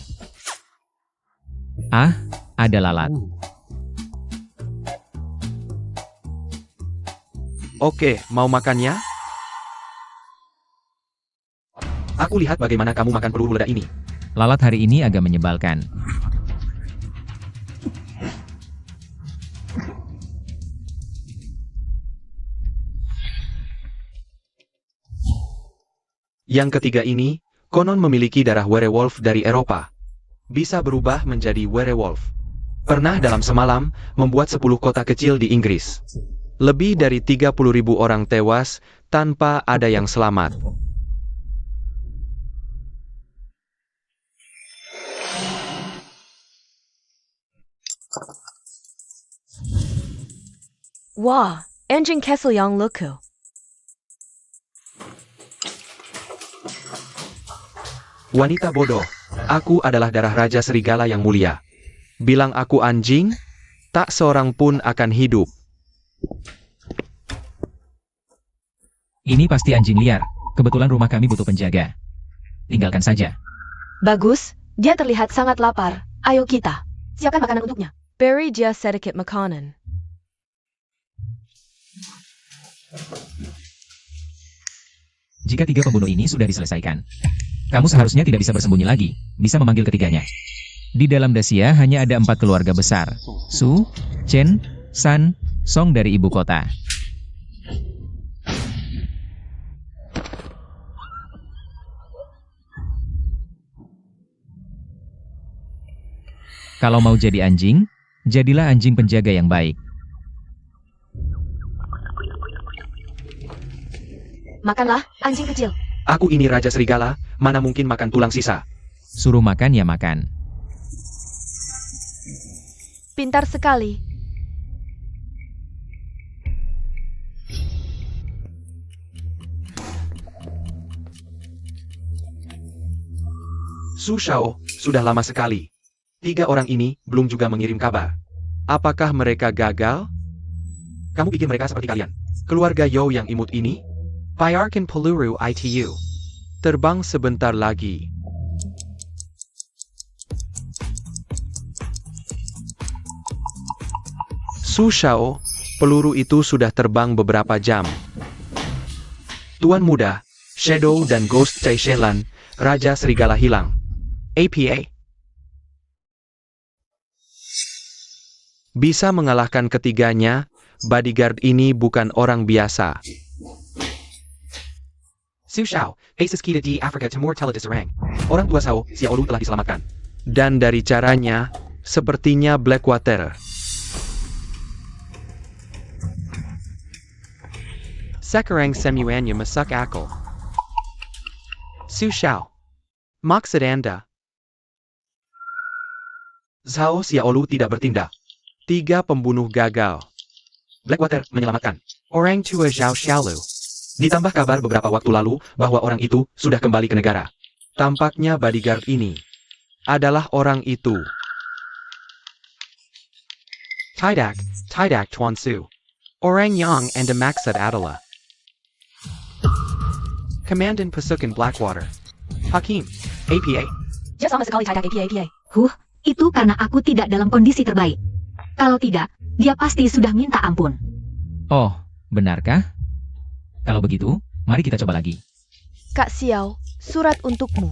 Ah, ada lalat. Oke, mau makannya? Aku lihat bagaimana kamu makan peluru ledak ini. Lalat hari ini agak menyebalkan. Yang ketiga ini, konon memiliki darah werewolf dari Eropa. Bisa berubah menjadi werewolf. Pernah dalam semalam, membuat 10 kota kecil di Inggris. Lebih dari 30.000 orang tewas, tanpa ada yang selamat. Wah, engine Kessel yang lucu. Wanita bodoh, aku adalah darah Raja Serigala yang mulia. Bilang aku anjing, tak seorang pun akan hidup. Ini pasti anjing liar. Kebetulan rumah kami butuh penjaga. Tinggalkan saja. Bagus, dia terlihat sangat lapar. Ayo kita. Siapkan makanan untuknya. Beri dia sedikit makanan. Jika 3 pembunuh ini sudah diselesaikan, kamu seharusnya tidak bisa bersembunyi lagi, bisa memanggil ketiganya. Di dalam Dacia hanya ada 4 keluarga besar, Su, Chen, San, Song dari ibu kota. Kalau mau jadi anjing, jadilah anjing penjaga yang baik. Makanlah, anjing kecil. Aku ini Raja Serigala, mana mungkin makan tulang sisa. Suruh makan ya makan. Pintar sekali. Su Shao, sudah lama sekali. 3 orang ini belum juga mengirim kabar. Apakah mereka gagal? Kamu bikin mereka seperti kalian. Keluarga Yo yang imut ini? Biarkan peluru itu. Terbang sebentar lagi. Su Shao, peluru itu sudah terbang beberapa jam. Tuan Muda, Shadow dan Ghost Cai Shelan, Raja Serigala hilang. APA. Bisa mengalahkan ketiganya, bodyguard ini bukan orang biasa. Su Shao, Aces Kita di Afrika Timur telah diserang. Orang tua Sao, Xiaolu telah diselamatkan. Dan dari caranya, sepertinya Blackwater. Sekarang semuanya masuk akal. Su Shao. Maksud Anda? Zhao Xiaolu tidak bertindak. 3 pembunuh gagal. Blackwater menyelamatkan. Orang tua Zhao Xiaolu. Ditambah kabar beberapa waktu lalu bahwa orang itu sudah kembali ke negara. Tampaknya bodyguard ini adalah orang itu. Tidak Tuan Su. Orang yang Anda maksud adalah Komandan Pasukan Blackwater. Hakim, APA. Dia sama sekali tidak APA. Itu karena aku tidak dalam kondisi terbaik. Kalau tidak, dia pasti sudah minta ampun. Oh, benarkah? Kalau begitu, mari kita coba lagi. Kak Xiao, surat untukmu.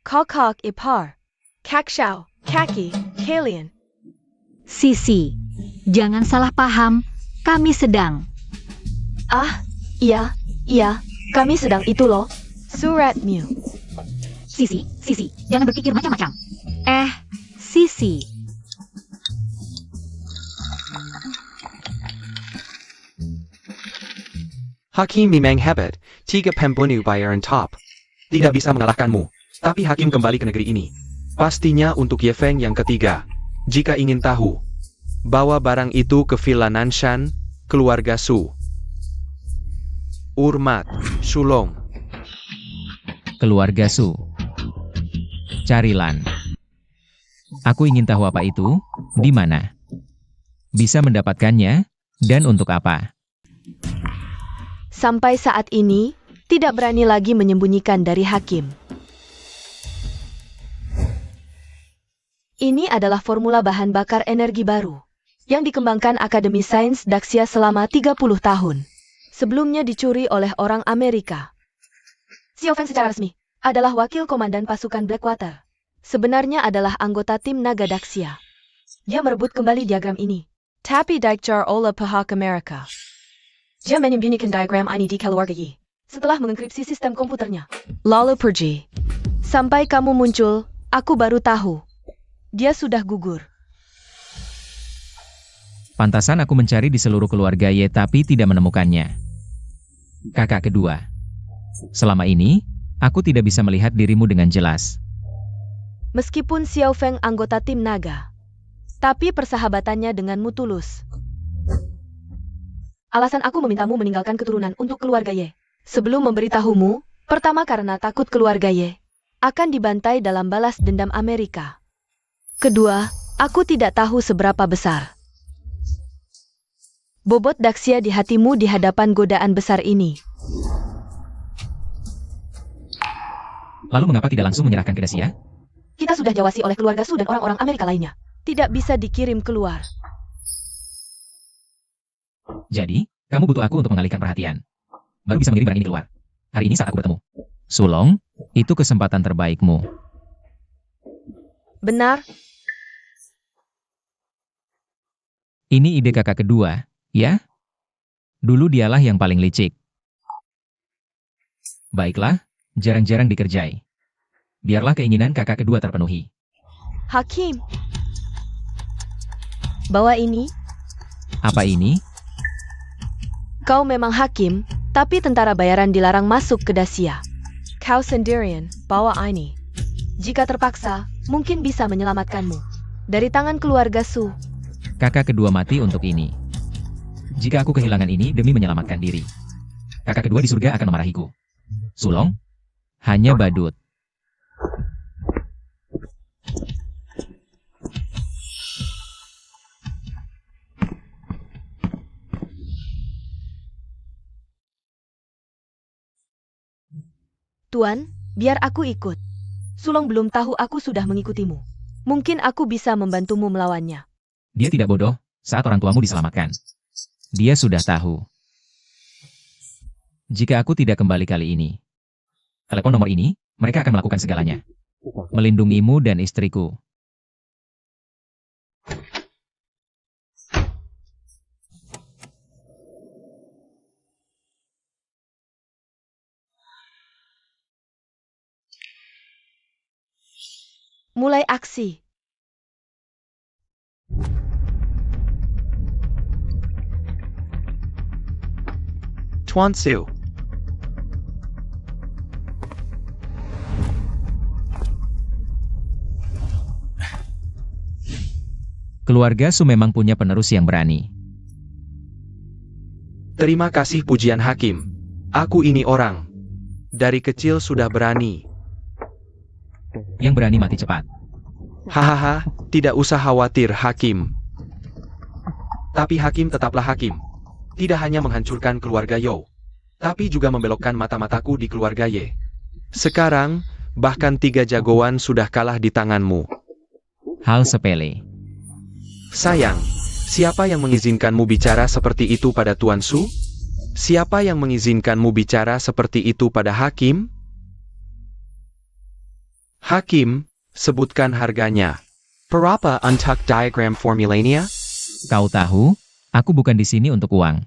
Kokok Ipar. Kak Xiao, Kaki, Kalian. Sisi, jangan salah paham, kami sedang. Ah, iya, kami sedang itu loh. Suratmu. Sisi, jangan berpikir macam-macam. Sisi. Hakim memang hebat. 3 pembunuh bayaran top. Tidak bisa mengalahkanmu. Tapi Hakim kembali ke negeri ini. Pastinya untuk Ye Feng yang ketiga. Jika ingin tahu, bawa barang itu ke Villa Nanshan, keluarga Su. Urmat, Shulong. Keluarga Su. Carilan. Aku ingin tahu apa itu, di mana. Bisa mendapatkannya, dan untuk apa. Sampai saat ini, tidak berani lagi menyembunyikan dari Hakim. Ini adalah formula bahan bakar energi baru, yang dikembangkan Akademi Sains Daxia selama 30 tahun. Sebelumnya dicuri oleh orang Amerika. Xiao Feng secara resmi adalah wakil komandan pasukan Blackwater. Sebenarnya adalah anggota tim Naga Daxia. Dia merebut kembali diagram ini. Tapi Daikjar oleh pihak Amerika. Dia menyembunyikan diagram ini di keluarga Yi. Setelah mengenkripsi sistem komputernya. Lalu pergi. Sampai kamu muncul, aku baru tahu. Dia sudah gugur. Pantasan aku mencari di seluruh keluarga Ye tapi tidak menemukannya. Kakak kedua. Selama ini, aku tidak bisa melihat dirimu dengan jelas. Meskipun Xiao Feng anggota tim Naga, tapi persahabatannya denganmu tulus. Alasan aku memintamu meninggalkan keturunan untuk keluarga Ye. Sebelum memberitahumu, pertama karena takut keluarga Ye akan dibantai dalam balas dendam Amerika. Kedua, aku tidak tahu seberapa besar bobot Daxia di hatimu di hadapan godaan besar ini. Lalu mengapa tidak langsung menyerahkan ke Daxia? Kita sudah jawasi oleh keluarga Su dan orang-orang Amerika lainnya. Tidak bisa dikirim keluar. Jadi, kamu butuh aku untuk mengalihkan perhatian. Baru bisa mengirim barang ini keluar. Hari ini saat aku bertemu. Sulong, itu kesempatan terbaikmu. Benar, Ini ide kakak kedua, ya? Dulu dialah yang paling licik. Baiklah, jarang-jarang dikerjai. Biarlah keinginan kakak kedua terpenuhi. Hakim. Bawa ini. Apa ini? Kau memang hakim, tapi tentara bayaran dilarang masuk ke Daxia. Kau sendirian, bawa ini. Jika terpaksa, mungkin bisa menyelamatkanmu dari tangan keluarga Su. Kakak kedua mati untuk ini. Jika aku kehilangan ini demi menyelamatkan diri. kakak kedua di surga akan memarahiku. Sulong? Hanya badut. Tuan, biar aku ikut. Sulong belum tahu aku sudah mengikutimu. Mungkin aku bisa membantumu melawannya. Dia tidak bodoh saat orang tuamu diselamatkan. Dia sudah tahu. Jika aku tidak kembali kali ini, telepon nomor ini, mereka akan melakukan segalanya. Melindungimu dan istriku. Mulai aksi. Tuan Su. Keluarga Su memang punya penerus yang berani. Terima kasih pujian Hakim. Aku ini orang. Dari kecil sudah berani. Yang berani mati cepat. Hahaha, tidak usah khawatir Hakim. Tapi Hakim tetaplah Hakim. Tidak hanya menghancurkan keluarga Yo, tapi juga membelokkan mata-mataku di keluarga Ye. Sekarang, bahkan 3 jagoan sudah kalah di tanganmu. Hal sepele. Sayang, siapa yang mengizinkanmu bicara seperti itu pada Tuan Su? Siapa yang mengizinkanmu bicara seperti itu pada Hakim? Hakim, sebutkan harganya. Berapa untuk diagram formulanya? Kau tahu, aku bukan di sini untuk uang.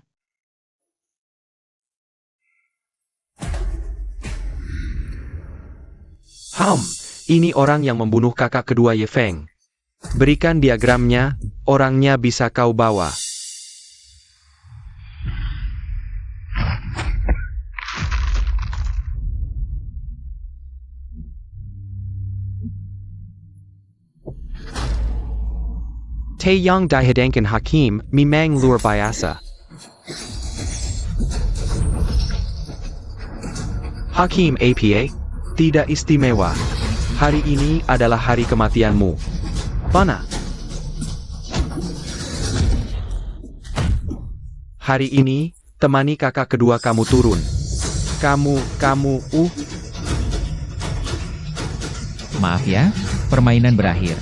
Ini orang yang membunuh kakak kedua Ye Feng. Berikan diagramnya, orangnya bisa kau bawa. Taeyang dihadangkan Hakim, memang luar biasa. Hakim APA, tidak istimewa. Hari ini adalah hari kematianmu. Mana? Hari ini, temani kakak kedua kamu turun. Maaf ya, permainan berakhir.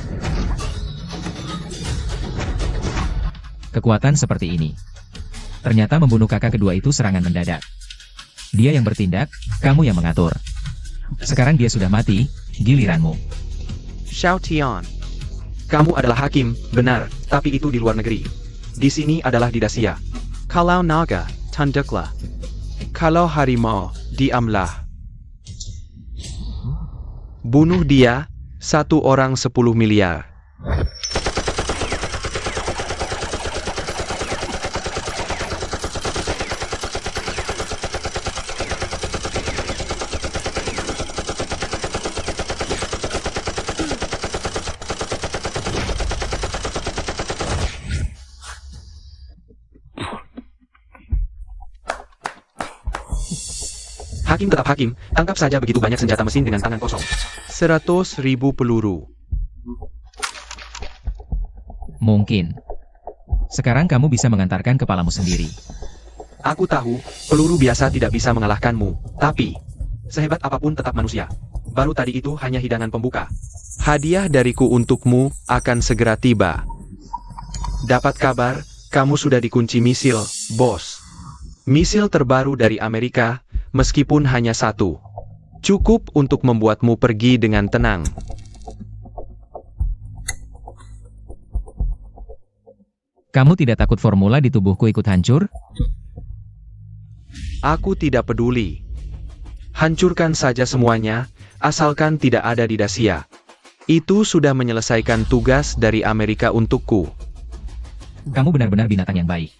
Kekuatan seperti ini. Ternyata membunuh kakak kedua itu serangan mendadak. Dia yang bertindak, kamu yang mengatur. Sekarang dia sudah mati, giliranmu. Xiao Tian. Kamu adalah hakim, benar, tapi itu di luar negeri. Di sini adalah di Dacia. Kalau naga, tanduklah. Kalau harimau, diamlah. Bunuh dia, 1 orang 10 miliar. Hakim tetap hakim, tangkap saja begitu banyak senjata mesin dengan tangan kosong. 100.000 peluru. Mungkin. Sekarang kamu bisa mengantarkan kepalamu sendiri. Aku tahu, peluru biasa tidak bisa mengalahkanmu, tapi sehebat apapun tetap manusia. Baru tadi itu hanya hidangan pembuka. Hadiah dariku untukmu akan segera tiba. Dapat kabar, kamu sudah dikunci misil, bos. Misil terbaru dari Amerika, meskipun hanya 1. Cukup untuk membuatmu pergi dengan tenang. Kamu tidak takut formula di tubuhku ikut hancur? Aku tidak peduli. Hancurkan saja semuanya, asalkan tidak ada di Dacia. Itu sudah menyelesaikan tugas dari Amerika untukku. Kamu benar-benar binatang yang baik.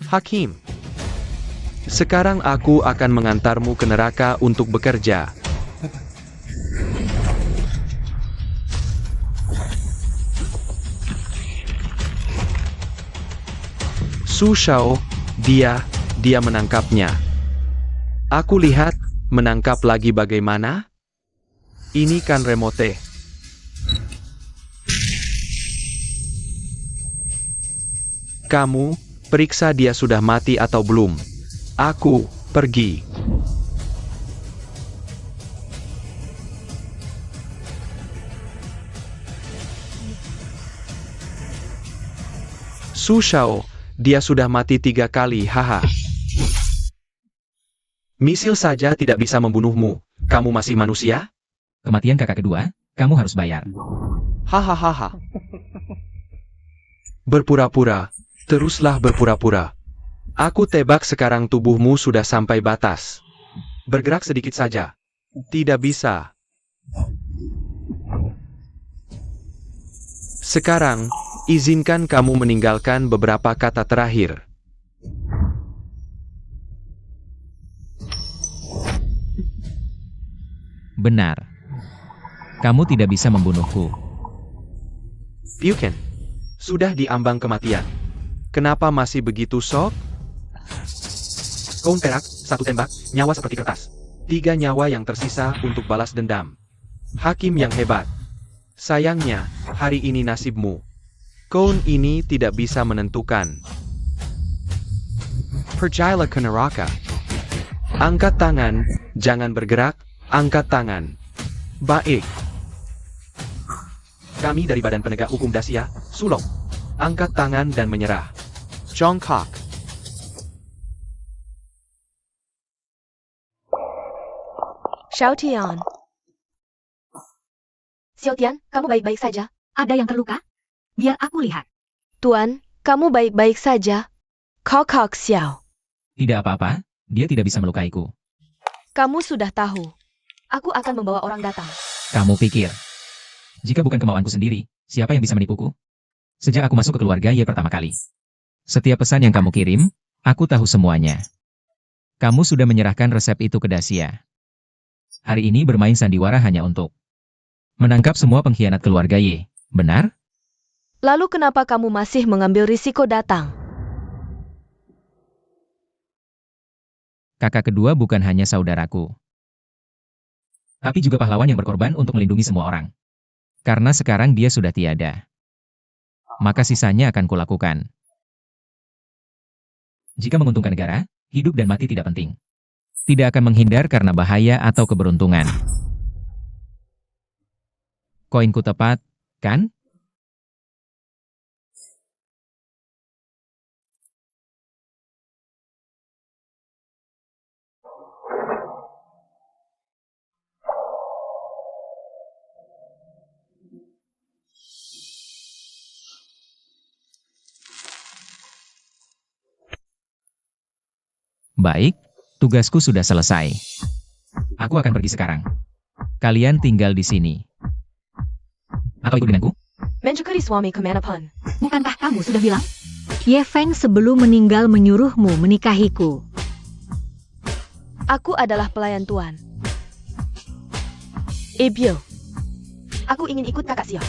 Hakim. Sekarang aku akan mengantarmu ke neraka untuk bekerja. Su Shao, dia dia menangkapnya. Aku lihat, menangkap lagi bagaimana? Ini kan remote. Kamu, periksa dia sudah mati atau belum. Aku, pergi. Su Shao, dia sudah mati 3 kali, haha. Misil saja tidak bisa membunuhmu. Kamu masih manusia? Kematian kakak kedua, kamu harus bayar. Hahaha. Berpura-pura, teruslah berpura-pura. Aku tebak sekarang tubuhmu sudah sampai batas. Bergerak sedikit saja. Tidak bisa. Sekarang, izinkan kamu meninggalkan beberapa kata terakhir. Benar. Kamu tidak bisa membunuhku. Pyuken, sudah di ambang kematian. Kenapa masih begitu sok? Koun perak, 1 tembak, nyawa seperti kertas. 3 nyawa yang tersisa untuk balas dendam. Hakim yang hebat. Sayangnya, hari ini nasibmu. Koun ini tidak bisa menentukan. Percayalah ke neraka. Angkat tangan, jangan bergerak, angkat tangan. Baik. Kami dari Badan Penegak Hukum Dasia, Sulong. Angkat tangan dan menyerah. Jongkok. Xiaotian. Xiaotian, kamu baik-baik saja? Ada yang terluka? Biar aku lihat. Tuan, kamu baik-baik saja? Kok Xiao. Tidak apa-apa, dia tidak bisa melukaiku. Kamu sudah tahu. Aku akan membawa orang datang. Kamu pikir, jika bukan kemauanku sendiri, siapa yang bisa menipuku? Sejak aku masuk ke keluarga Ye pertama kali. Setiap pesan yang kamu kirim, aku tahu semuanya. Kamu sudah menyerahkan resep itu ke Dasia. Hari ini bermain sandiwara hanya untuk menangkap semua pengkhianat keluarga Ye, benar? Lalu kenapa kamu masih mengambil risiko datang? Kakak kedua bukan hanya saudaraku, tapi juga pahlawan yang berkorban untuk melindungi semua orang. Karena sekarang dia sudah tiada, maka sisanya akan kulakukan. Jika menguntungkan negara, hidup dan mati tidak penting. Tidak akan menghindar karena bahaya atau keberuntungan. Koinku tepat, kan? Baik, tugasku sudah selesai. Aku akan pergi sekarang. Kalian tinggal di sini. Atau ikut denganku? Mencuri suami kemanapun. Bukankah kamu sudah bilang? Ye Feng sebelum meninggal menyuruhmu menikahiku. Aku adalah pelayan tuan. Ebyo. Aku ingin ikut kakak Xiao.